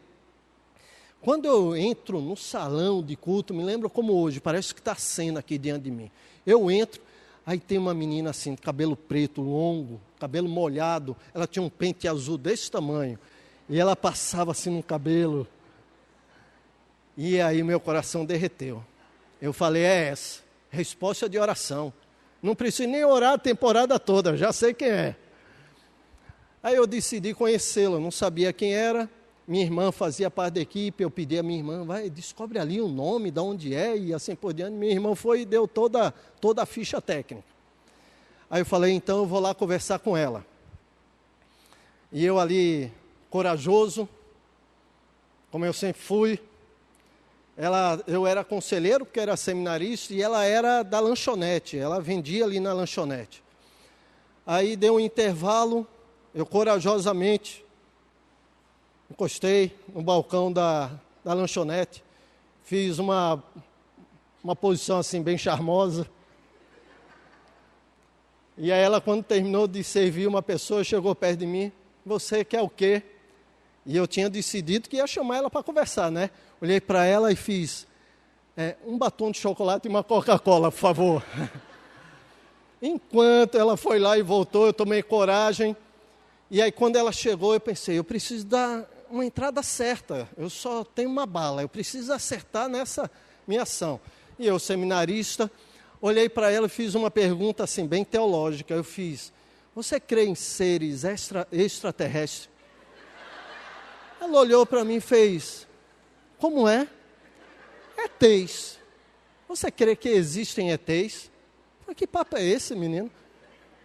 quando eu entro no salão de culto, me lembro como hoje, parece que está a cena aqui diante de mim. Eu entro, aí tem uma menina assim, cabelo preto, longo, cabelo molhado, ela tinha um pente azul desse tamanho, e ela passava assim no cabelo. E aí meu coração derreteu. Eu falei, é essa, resposta de oração. Não preciso nem orar a temporada toda, já sei quem é. Aí eu decidi conhecê-la, não sabia quem era. Minha irmã fazia parte da equipe, eu pedi a minha irmã, vai, descobre ali o nome, de onde é, e assim por diante. Minha irmã foi e deu toda a ficha técnica. Aí eu falei, então eu vou lá conversar com ela. E eu ali, corajoso, como eu sempre fui, eu era conselheiro, porque era seminarista, e ela era da lanchonete, ela vendia ali na lanchonete. Aí deu um intervalo, eu corajosamente encostei no balcão da lanchonete, fiz uma posição assim bem charmosa. E aí ela, quando terminou de servir uma pessoa, chegou perto de mim, você quer o quê? E eu tinha decidido que ia chamar ela para conversar, né? Olhei para ela e fiz, um batom de chocolate e uma Coca-Cola, por favor. Enquanto ela foi lá e voltou, eu tomei coragem. E aí quando ela chegou, eu pensei, eu preciso dar uma entrada certa. Eu só tenho uma bala, eu preciso acertar nessa minha ação. E eu, seminarista, olhei para ela e fiz uma pergunta assim, bem teológica. Eu fiz, você crê em seres extraterrestres? Ela olhou para mim e fez, como é? ETs. Você crê que existem ETs? Falei, que papo é esse, menino?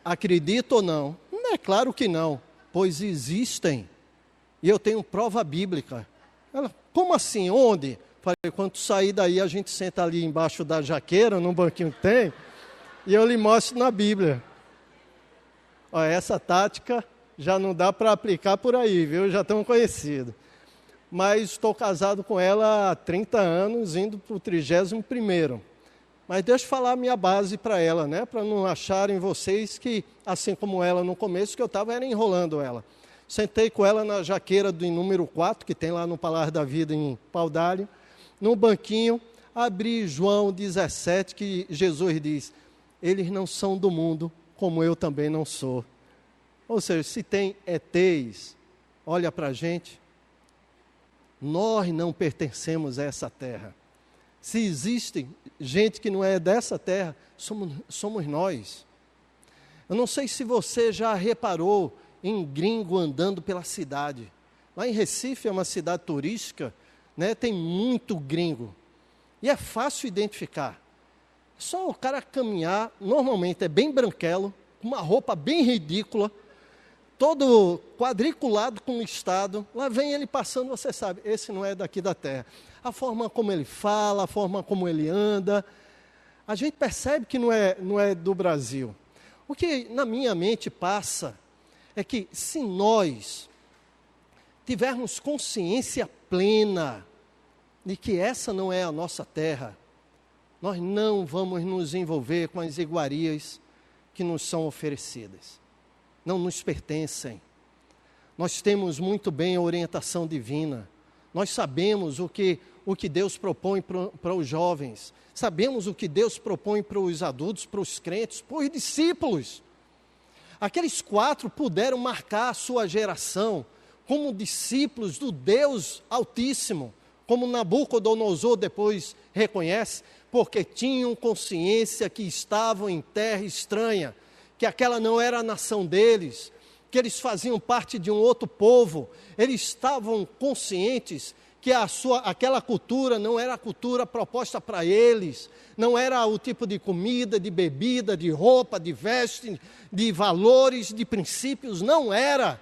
Acredita ou não? É claro que não, pois existem. E eu tenho prova bíblica. Ela, como assim? Onde? Falei, quando sair daí, a gente senta ali embaixo da jaqueira, num banquinho que tem, e eu lhe mostro na Bíblia. Olha, essa tática já não dá para aplicar por aí, viu? Já estão conhecidos. Mas estou casado com ela há 30 anos, indo para o 31º. Mas deixa eu falar a minha base para ela, né? Para não acharem vocês que, assim como ela no começo, que eu estava enrolando ela. Sentei com ela na jaqueira do número 4, que tem lá no Palácio da Vida em Paudalho, num banquinho, abri João 17, que Jesus diz, eles não são do mundo, como eu também não sou. Ou seja, se tem ETs, olha para a gente, nós não pertencemos a essa terra. Se existe gente que não é dessa terra, somos nós. Eu não sei se você já reparou em gringo andando pela cidade. Lá em Recife, é uma cidade turística, né, tem muito gringo. E é fácil identificar. Só o cara caminhar, normalmente é bem branquelo, com uma roupa bem ridícula, todo quadriculado com o estado, lá vem ele passando, você sabe, esse não é daqui da terra. A forma como ele fala, a forma como ele anda, a gente percebe que não é do Brasil. O que na minha mente passa é que se nós tivermos consciência plena de que essa não é a nossa terra, nós não vamos nos envolver com as iguarias que nos são oferecidas. Não nos pertencem. Nós temos muito bem a orientação divina. Nós sabemos o que Deus propõe para os jovens. Sabemos o que Deus propõe para os adultos, para os crentes, para os discípulos. Aqueles 4 puderam marcar a sua geração como discípulos do Deus Altíssimo, como Nabucodonosor depois reconhece, porque tinham consciência que estavam em terra estranha, que aquela não era a nação deles, que eles faziam parte de um outro povo. Eles estavam conscientes que aquela cultura não era a cultura proposta para eles, não era o tipo de comida, de bebida, de roupa, de veste, de valores, de princípios, não era.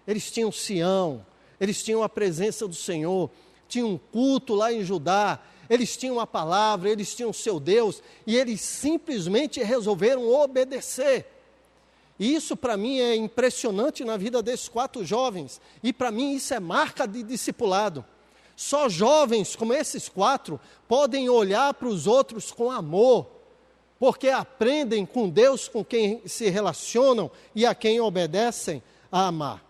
Eles tinham Sião, eles tinham a presença do Senhor, tinham um culto lá em Judá, eles tinham a palavra, eles tinham o seu Deus, e eles simplesmente resolveram obedecer. E isso para mim é impressionante na vida desses 4 jovens, e para mim isso é marca de discipulado. Só jovens como esses 4 podem olhar para os outros com amor, porque aprendem com Deus, com quem se relacionam e a quem obedecem, a amar.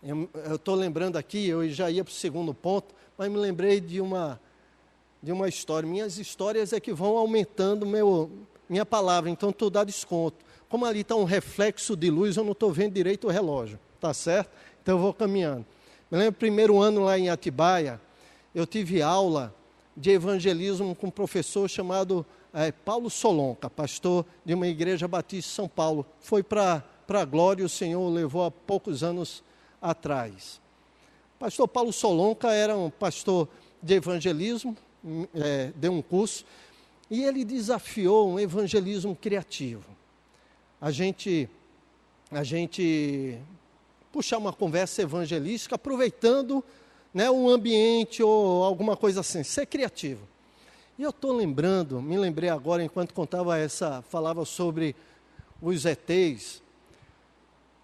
Eu estou lembrando aqui, eu já ia para o segundo ponto, mas me lembrei de uma história. Minhas histórias é que vão aumentando minha palavra, então tu dá desconto. Como ali está um reflexo de luz, eu não estou vendo direito o relógio, tá certo? Então eu vou caminhando. Me lembro, primeiro ano lá em Atibaia, eu tive aula de evangelismo com um professor chamado Paulo Solonca, pastor de uma igreja batista em São Paulo. Foi para a glória, o Senhor o levou há poucos anos atrás. Pastor Paulo Solonca era um pastor de evangelismo, deu um curso, e ele desafiou um evangelismo criativo. A gente puxar uma conversa evangelística, aproveitando, né, um ambiente ou alguma coisa assim, ser criativo. E eu estou me lembrei agora, enquanto falava sobre os ETs,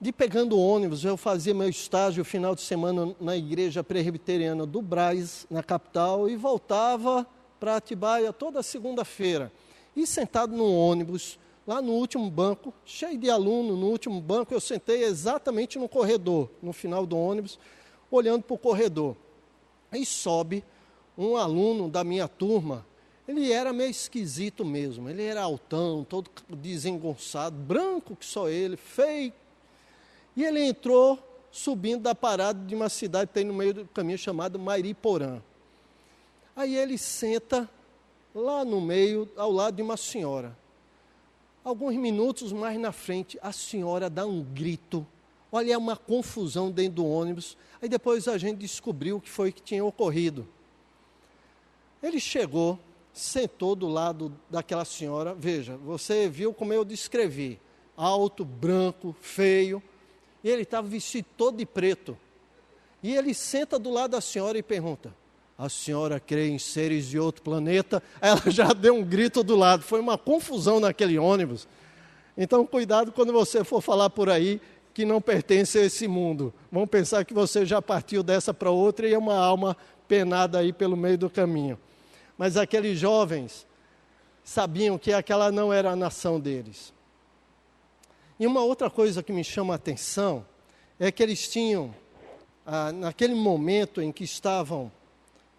de pegando ônibus, eu fazia meu estágio final de semana na igreja presbiteriana do Brás, na capital, e voltava para Atibaia toda segunda-feira. E sentado no ônibus, lá no último banco, cheio de aluno, no último banco, eu sentei exatamente no corredor, no final do ônibus, olhando para o corredor. Aí sobe um aluno da minha turma, ele era meio esquisito mesmo, ele era altão, todo desengonçado, branco que só ele, feio. E ele entrou subindo da parada de uma cidade que tem no meio do caminho chamada Mairiporã. Aí ele senta lá no meio, ao lado de uma senhora. Alguns minutos mais na frente, a senhora dá um grito. Olha, é uma confusão dentro do ônibus. Aí depois a gente descobriu o que foi que tinha ocorrido. Ele chegou, sentou do lado daquela senhora. Veja, você viu como eu descrevi. Alto, branco, feio. E ele estava vestido todo de preto. E ele senta do lado da senhora e pergunta: a senhora crê em seres de outro planeta? Ela já deu um grito do lado. Foi uma confusão naquele ônibus. Então, cuidado quando você for falar por aí que não pertence a esse mundo. Vão pensar que você já partiu dessa para outra e é uma alma penada aí pelo meio do caminho. Mas aqueles jovens sabiam que aquela não era a nação deles. E uma outra coisa que me chama a atenção é que eles tinham, naquele momento em que estavam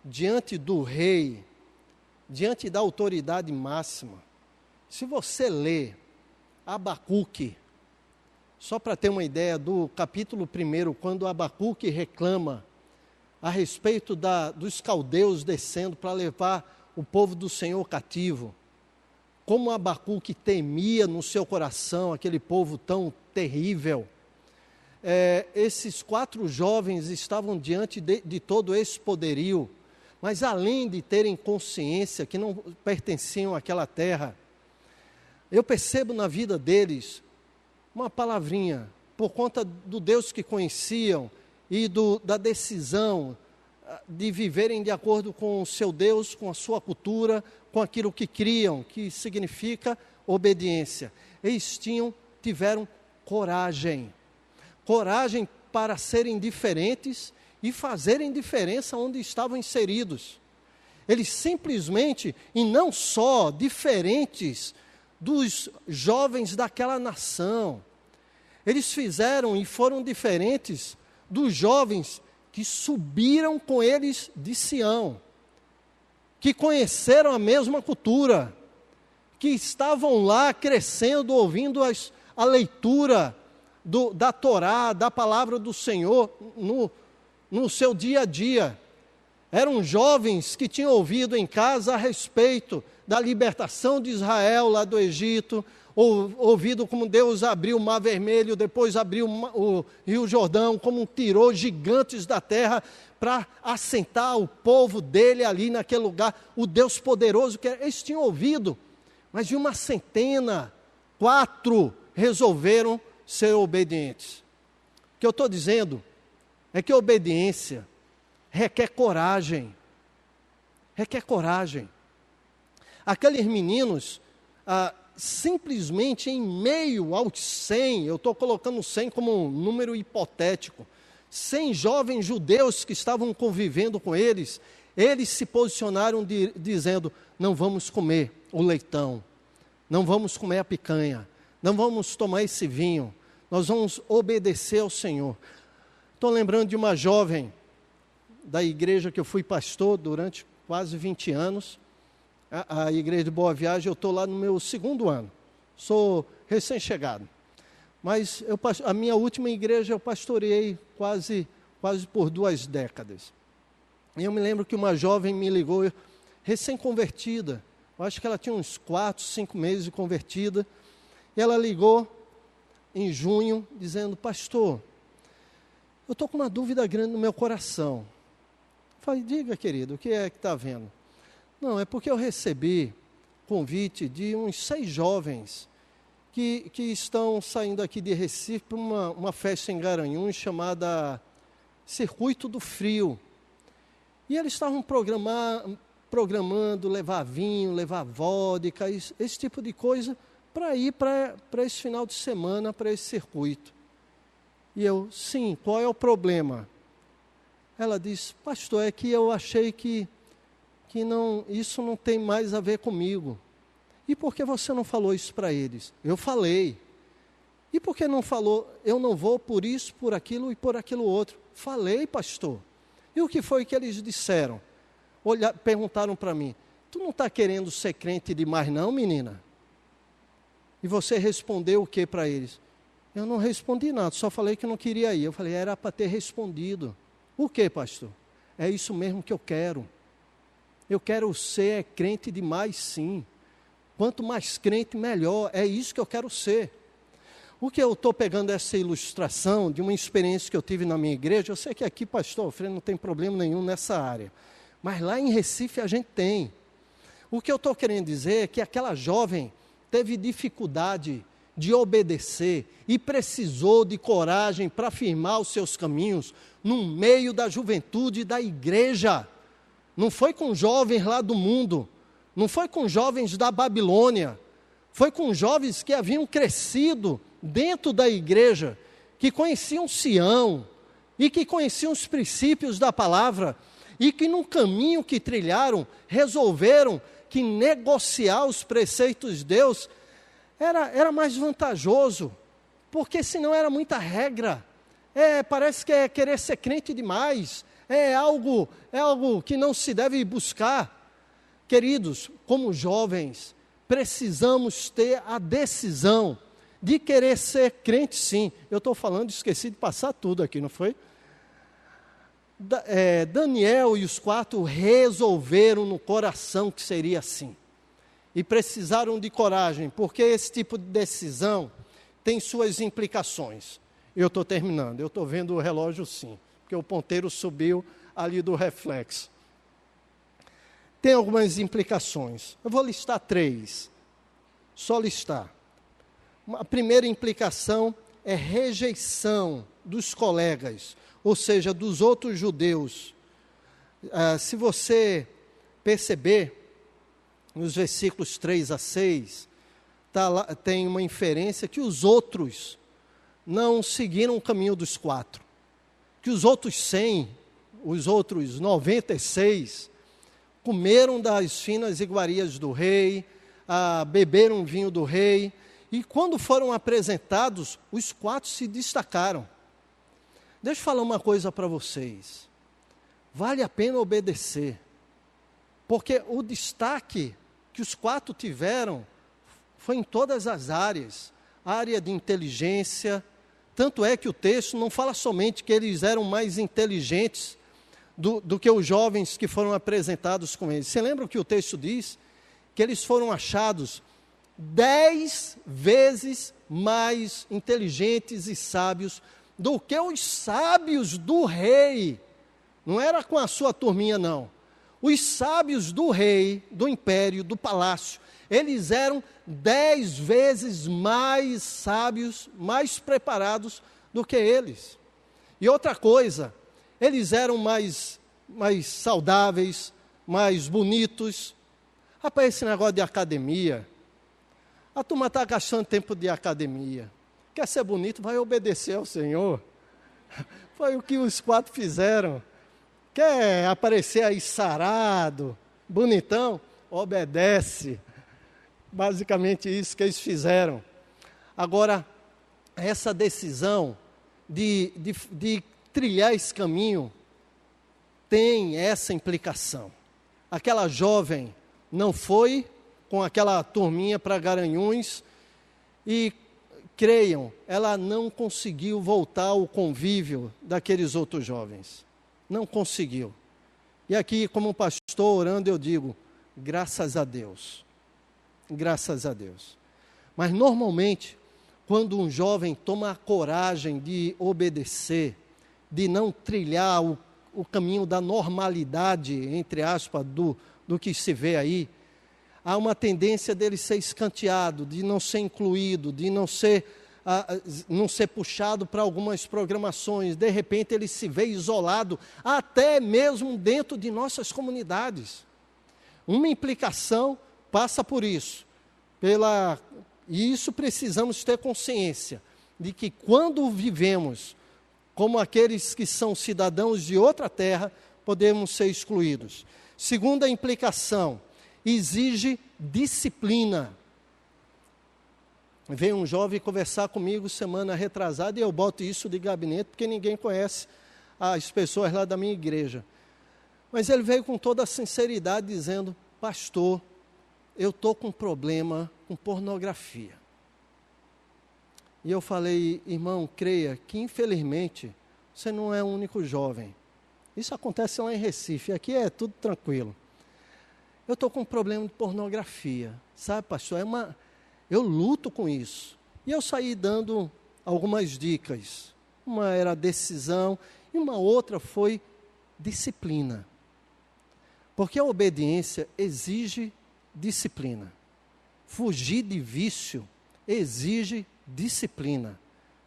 diante do rei, diante da autoridade máxima. Se você ler Abacuque, só para ter uma ideia do capítulo 1, quando Abacuque reclama a respeito dos caldeus descendo para levar o povo do Senhor cativo. Como Abacuque temia no seu coração aquele povo tão terrível. Esses 4 jovens estavam diante de todo esse poderio, mas além de terem consciência que não pertenciam àquela terra, eu percebo na vida deles uma palavrinha, por conta do Deus que conheciam e da decisão de viverem de acordo com o seu Deus, com a sua cultura, com aquilo que criam, que significa obediência. Eles tiveram coragem para serem diferentes e fazerem diferença onde estavam inseridos. Eles simplesmente, e não só diferentes dos jovens daquela nação, eles fizeram e foram diferentes dos jovens que subiram com eles de Sião, que conheceram a mesma cultura, que estavam lá crescendo, ouvindo a leitura da Torá, da palavra do Senhor, no seu dia a dia. Eram jovens que tinham ouvido em casa a respeito da libertação de Israel lá do Egito, ouvido como Deus abriu o Mar Vermelho, depois abriu o Rio Jordão, como tirou gigantes da terra para assentar o povo dele ali naquele lugar, o Deus poderoso que eles tinham ouvido, mas de uma centena, 4 resolveram ser obedientes. O que eu estou dizendo é que a obediência requer coragem. Requer coragem. Aqueles meninos, simplesmente em meio aos 100, eu estou colocando 100 como um número hipotético, 100 jovens judeus que estavam convivendo com eles se posicionaram dizendo: não vamos comer o leitão, não vamos comer a picanha, não vamos tomar esse vinho, nós vamos obedecer ao Senhor. Estou lembrando de uma jovem da igreja que eu fui pastor durante quase 20 anos, a igreja de Boa Viagem. Eu estou lá no meu 2º ano, sou recém-chegado, mas a minha última igreja eu pastoreei quase por 2 décadas, e eu me lembro que uma jovem me ligou, recém-convertida, eu acho que ela tinha uns 4, 5 meses de convertida, e ela ligou em junho, dizendo: pastor, eu estou com uma dúvida grande no meu coração. Eu falei: diga, querido, o que é que está vendo? Não, é porque eu recebi convite de uns 6 jovens que estão saindo aqui de Recife para uma festa em Garanhuns chamada Circuito do Frio. E eles estavam programando levar vinho, levar vodka, esse tipo de coisa, para ir para esse final de semana, para esse circuito. E eu: sim, qual é o problema? Ela disse: pastor, é que eu achei que isso não tem mais a ver comigo. E por que você não falou isso para eles? Eu falei. E por que não falou? Eu não vou por isso, por aquilo e por aquilo outro. Falei, pastor. E o que foi que eles disseram? Perguntaram para mim: tu não está querendo ser crente demais não, menina? E você respondeu o que para eles? Eu não respondi nada, só falei que não queria ir. Eu falei: era para ter respondido. O que, pastor? É isso mesmo que eu quero. Eu quero ser crente demais, sim. Quanto mais crente, melhor. É isso que eu quero ser. O que eu estou pegando essa ilustração de uma experiência que eu tive na minha igreja, eu sei que aqui, pastor Alfredo, não tem problema nenhum nessa área, mas lá em Recife a gente tem. O que eu estou querendo dizer é que aquela jovem teve dificuldade de obedecer e precisou de coragem para firmar os seus caminhos no meio da juventude da igreja. Não foi com jovens lá do mundo, não foi com jovens da Babilônia, foi com jovens que haviam crescido dentro da igreja, que conheciam Sião e que conheciam os princípios da palavra, e que no caminho que trilharam resolveram que negociar os preceitos de Deus era mais vantajoso, porque senão era muita regra. Parece que é querer ser crente demais, é algo que não se deve buscar. Queridos, como jovens, precisamos ter a decisão de querer ser crente, sim. Eu estou falando, esqueci de passar tudo aqui, não foi? Daniel e os 4 resolveram no coração que seria assim. E precisaram de coragem, porque esse tipo de decisão tem suas implicações. Eu estou terminando, eu estou vendo o relógio sim, porque o ponteiro subiu ali do reflexo. Tem algumas implicações. Eu vou listar 3, só listar. A primeira implicação é rejeição dos colegas, ou seja, dos outros judeus. Se você perceber, nos versículos 3 a 6, tem uma inferência que os outros não seguiram o caminho dos 4. Que os outros 100, os outros 96, comeram das finas iguarias do rei, beberam vinho do rei, e quando foram apresentados, os 4 se destacaram. Deixa eu falar uma coisa para vocês. Vale a pena obedecer, porque o destaque que os 4 tiveram foi em todas as áreas, área de inteligência, tanto é que o texto não fala somente que eles eram mais inteligentes do que os jovens que foram apresentados com eles. Você lembra o que o texto diz? Que eles foram achados 10 vezes mais inteligentes e sábios do que os sábios do rei. Não era com a sua turminha, não. Os sábios do rei, do império, do palácio, eles eram 10 vezes mais sábios, mais preparados do que eles. E outra coisa, eles eram mais saudáveis, mais bonitos. Rapaz, esse negócio de academia, a turma está gastando tempo de academia. Quer ser bonito, vai obedecer ao Senhor. Foi o que os 4 fizeram. Quer aparecer aí sarado, bonitão? Obedece. Basicamente isso que eles fizeram. Agora, essa decisão de trilhar esse caminho tem essa implicação. Aquela jovem não foi com aquela turminha para Garanhuns e, creiam, ela não conseguiu voltar ao convívio daqueles outros jovens. Não conseguiu. E aqui, como pastor orando, eu digo, graças a Deus. Graças a Deus. Mas normalmente, quando um jovem toma a coragem de obedecer, de não trilhar o caminho da normalidade, entre aspas, do que se vê aí, há uma tendência dele ser escanteado, de não ser incluído, de não ser puxado para algumas programações. De repente ele se vê isolado, até mesmo dentro de nossas comunidades. Uma implicação passa por isso. E isso precisamos ter consciência, de que quando vivemos como aqueles que são cidadãos de outra terra, podemos ser excluídos. Segunda implicação, exige disciplina. Veio um jovem conversar comigo semana retrasada e eu boto isso de gabinete porque ninguém conhece as pessoas lá da minha igreja. Mas ele veio com toda a sinceridade dizendo, pastor, eu estou com problema com pornografia. E eu falei, irmão, creia que infelizmente você não é o único jovem. Isso acontece lá em Recife, aqui é tudo tranquilo. Eu estou com um problema de pornografia, sabe, pastor? Eu luto com isso. E eu saí dando algumas dicas. Uma era decisão e uma outra foi disciplina. Porque a obediência exige disciplina. Fugir de vício exige disciplina.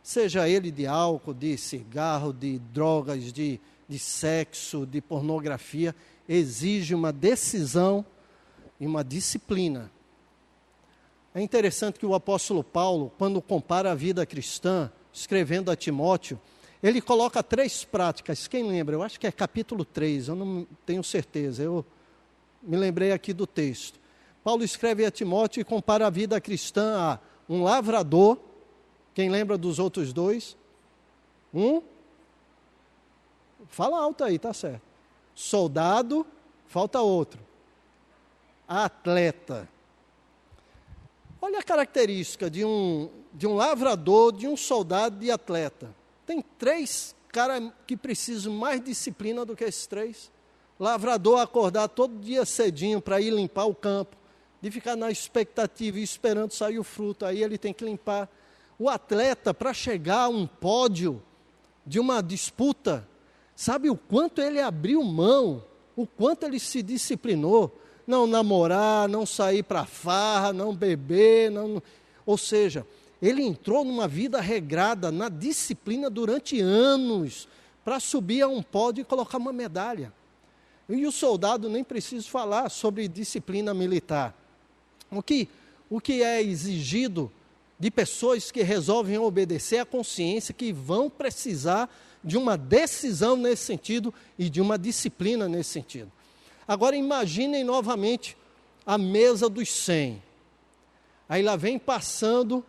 Seja ele de álcool, de cigarro, de drogas, de sexo, de pornografia, exige uma decisão e uma disciplina. É interessante que o apóstolo Paulo, quando compara a vida cristã, escrevendo a Timóteo, ele coloca 3 práticas. Quem lembra? Eu acho que é capítulo 3, eu não tenho certeza, eu me lembrei aqui do texto. Paulo escreve a Timóteo e compara a vida cristã a um lavrador. Quem lembra dos outros 2? Fala alto aí, tá certo. Soldado, falta outro. Atleta. Olha a característica de um lavrador, de um soldado, de atleta. Tem 3 cara que precisa mais disciplina do que esses 3. Lavrador acordar todo dia cedinho para ir limpar o campo, de ficar na expectativa e esperando sair o fruto, aí ele tem que limpar. O atleta, para chegar a um pódio de uma disputa, sabe o quanto ele abriu mão, o quanto ele se disciplinou, não namorar, não sair para farra, não beber, ou seja, ele entrou numa vida regrada, na disciplina durante anos, para subir a um pódio e colocar uma medalha. E o soldado, nem preciso falar sobre disciplina militar. O que é exigido de pessoas que resolvem obedecer à consciência, que vão precisar de uma decisão nesse sentido e de uma disciplina nesse sentido. Agora imaginem novamente a mesa dos 100. Aí lá vem passando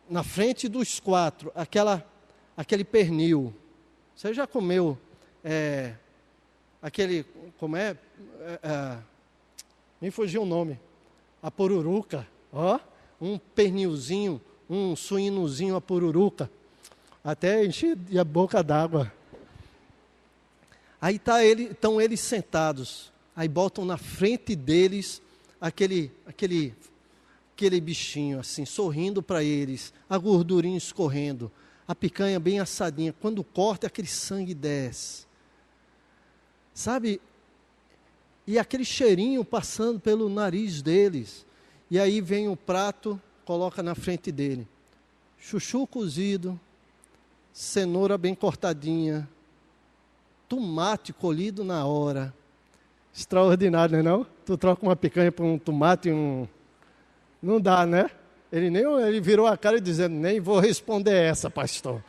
na frente dos 4, aquele pernil. Você já comeu aquele, como é? Me fugiu o nome. A pururuca, ó, um pernilzinho, um suínozinho a pururuca. Até enchi a boca d'água. Aí estão eles sentados. Aí botam na frente deles aquele bichinho assim, sorrindo para eles, a gordurinha escorrendo, a picanha bem assadinha. Quando corta, aquele sangue desce. Sabe? E aquele cheirinho passando pelo nariz deles. E aí vem o prato, coloca na frente dele. Chuchu cozido, cenoura bem cortadinha, tomate colhido na hora. Extraordinário, não é não? Tu troca uma picanha por um tomate e não dá, né? Ele virou a cara dizendo, nem vou responder essa, pastor.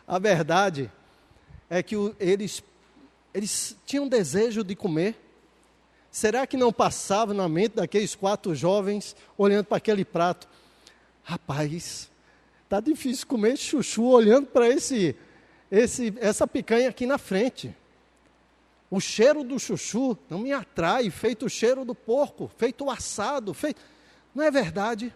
A verdade é que eles tinham desejo de comer. Será que não passava na mente daqueles 4 jovens, olhando para aquele prato? Rapaz, está difícil comer chuchu olhando para essa picanha aqui na frente. O cheiro do chuchu não me atrai, feito o cheiro do porco, feito o assado, feito... Não é verdade?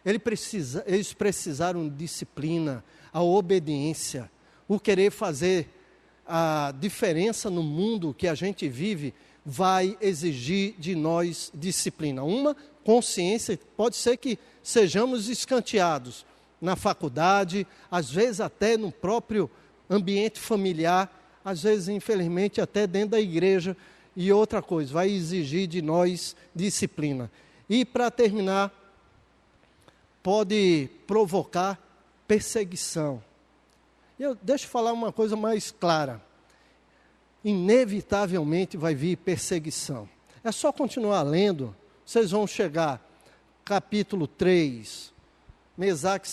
Eles precisaram de disciplina, a obediência, o querer fazer a diferença no mundo que a gente vive, vai exigir de nós disciplina. Uma consciência, pode ser que sejamos escanteados na faculdade, às vezes até no próprio ambiente familiar, às vezes, infelizmente, até dentro da igreja. E outra coisa, vai exigir de nós disciplina. E, para terminar, pode provocar perseguição. Deixa eu falar uma coisa mais clara. Inevitavelmente vai vir perseguição. É só continuar lendo, vocês vão chegar, capítulo 3, Mesaque,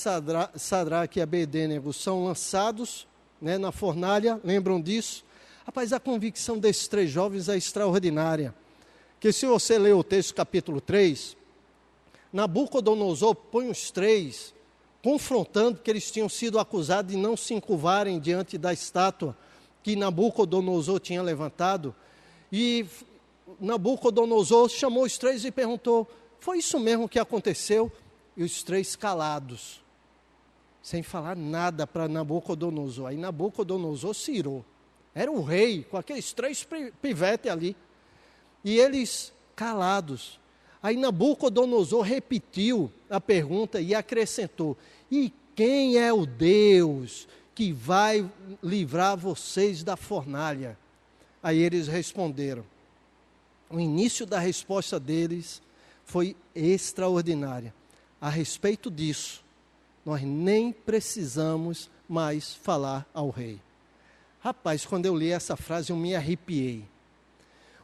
Sadraque e Abedênego são lançados, né, na fornalha, lembram disso? Rapaz, a convicção desses 3 jovens é extraordinária. Que se você ler o texto capítulo 3, Nabucodonosor põe os 3, confrontando que eles tinham sido acusados de não se encurvarem diante da estátua que Nabucodonosor tinha levantado. E Nabucodonosor chamou os 3 e perguntou, foi isso mesmo que aconteceu? E os 3 calados, sem falar nada para Nabucodonosor. Aí Nabucodonosor se irou. Era o rei, com aqueles 3 pivetes ali. E eles calados. Aí Nabucodonosor repetiu a pergunta e acrescentou, e quem é o Deus que vai livrar vocês da fornalha? Aí eles responderam. O início da resposta deles foi extraordinária. A respeito disso, nós nem precisamos mais falar ao rei. Rapaz, quando eu li essa frase, eu me arrepiei.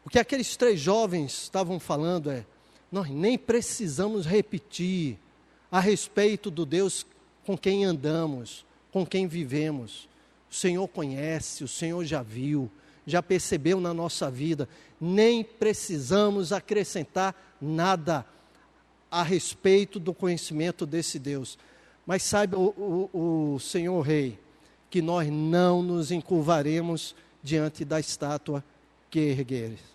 O que aqueles 3 jovens estavam falando é, nós nem precisamos repetir a respeito do Deus com quem andamos, com quem vivemos. O Senhor conhece, o Senhor já viu, já percebeu na nossa vida. Nem precisamos acrescentar nada a respeito do conhecimento desse Deus. Mas saiba o Senhor Rei, que nós não nos encurvaremos diante da estátua que ergueres.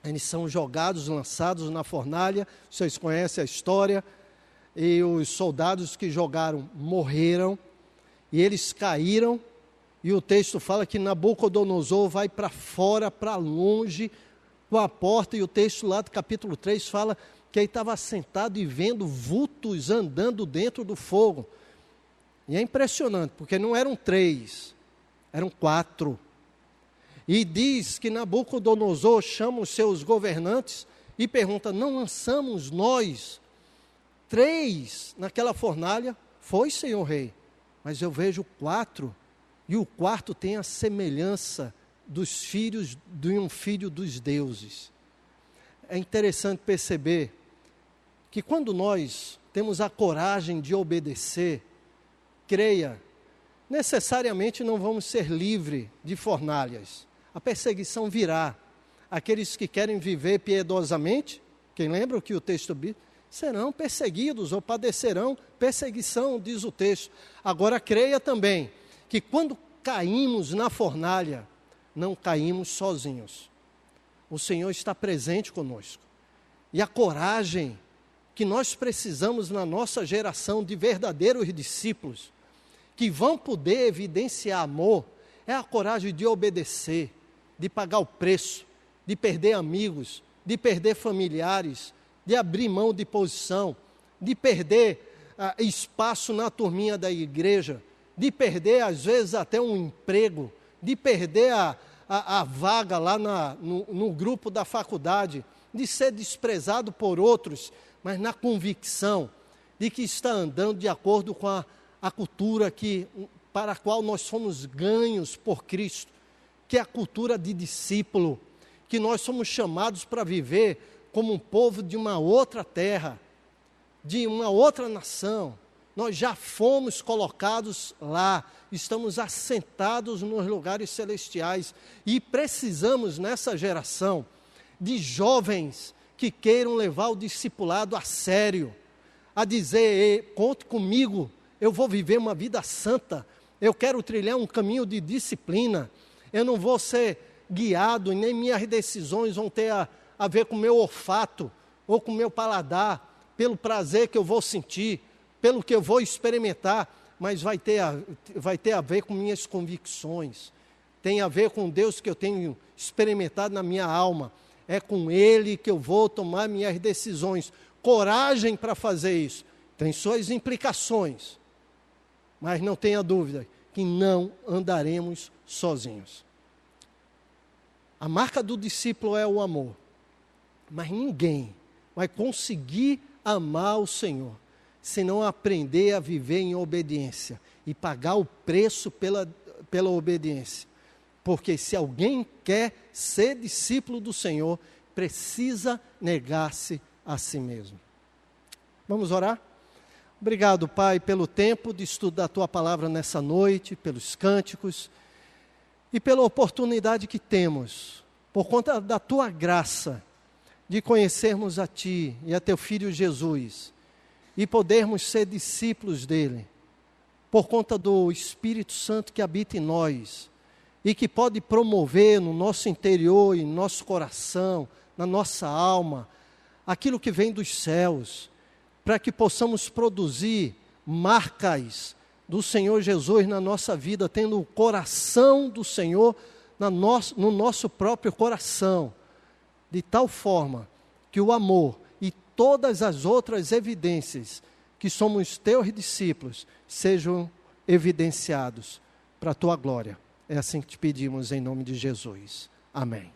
Eles são jogados, lançados na fornalha, vocês conhecem a história, e os soldados que jogaram morreram, e eles caíram, e o texto fala que Nabucodonosor vai para fora, para longe, com a porta, e o texto lá do capítulo 3 fala que ele estava sentado e vendo vultos andando dentro do fogo. E é impressionante, porque não eram 3, eram 4. E diz que Nabucodonosor chama os seus governantes e pergunta: não lançamos nós 3 naquela fornalha? Foi, senhor rei, mas eu vejo 4, e o quarto tem a semelhança dos filhos de um filho dos deuses. É interessante perceber que quando nós temos a coragem de obedecer, creia, necessariamente não vamos ser livres de fornalhas. A perseguição virá. Aqueles que querem viver piedosamente, quem lembra o que o texto diz, serão perseguidos ou padecerão perseguição, diz o texto. Agora creia também que quando caímos na fornalha, não caímos sozinhos. O Senhor está presente conosco. E a coragem que nós precisamos na nossa geração de verdadeiros discípulos, que vão poder evidenciar amor, é a coragem de obedecer, de pagar o preço, de perder amigos, de perder familiares, de abrir mão de posição, de perder espaço na turminha da igreja, de perder às vezes até um emprego, de perder a vaga lá no grupo da faculdade, de ser desprezado por outros, mas na convicção de que está andando de acordo com a cultura para a qual nós somos ganhos por Cristo, que é a cultura de discípulo, que nós somos chamados para viver como um povo de uma outra terra, de uma outra nação. Nós já fomos colocados lá, estamos assentados nos lugares celestiais e precisamos nessa geração de jovens que queiram levar o discipulado a sério, a dizer: conte comigo, eu vou viver uma vida santa, eu quero trilhar um caminho de disciplina, eu não vou ser guiado, nem minhas decisões vão ter a ver com o meu olfato ou com o meu paladar, pelo prazer que eu vou sentir, pelo que eu vou experimentar, mas vai ter a ver com minhas convicções, tem a ver com Deus que eu tenho experimentado na minha alma, é com Ele que eu vou tomar minhas decisões. Coragem para fazer isso, tem suas implicações, mas não tenha dúvida que não andaremos sozinhos. A marca do discípulo é o amor, mas ninguém vai conseguir amar o Senhor se não aprender a viver em obediência e pagar o preço pela obediência. Porque se alguém quer ser discípulo do Senhor, precisa negar-se a si mesmo. Vamos orar? Obrigado, Pai, pelo tempo de estudo da Tua Palavra nessa noite, pelos cânticos e pela oportunidade que temos, por conta da Tua graça, de conhecermos a Ti e a Teu Filho Jesus e podermos ser discípulos dEle, por conta do Espírito Santo que habita em nós e que pode promover no nosso interior, em nosso coração, na nossa alma, aquilo que vem dos céus, para que possamos produzir marcas do Senhor Jesus na nossa vida, tendo o coração do Senhor no nosso próprio coração, de tal forma que o amor e todas as outras evidências que somos teus discípulos sejam evidenciados para a tua glória. É assim que te pedimos em nome de Jesus. Amém.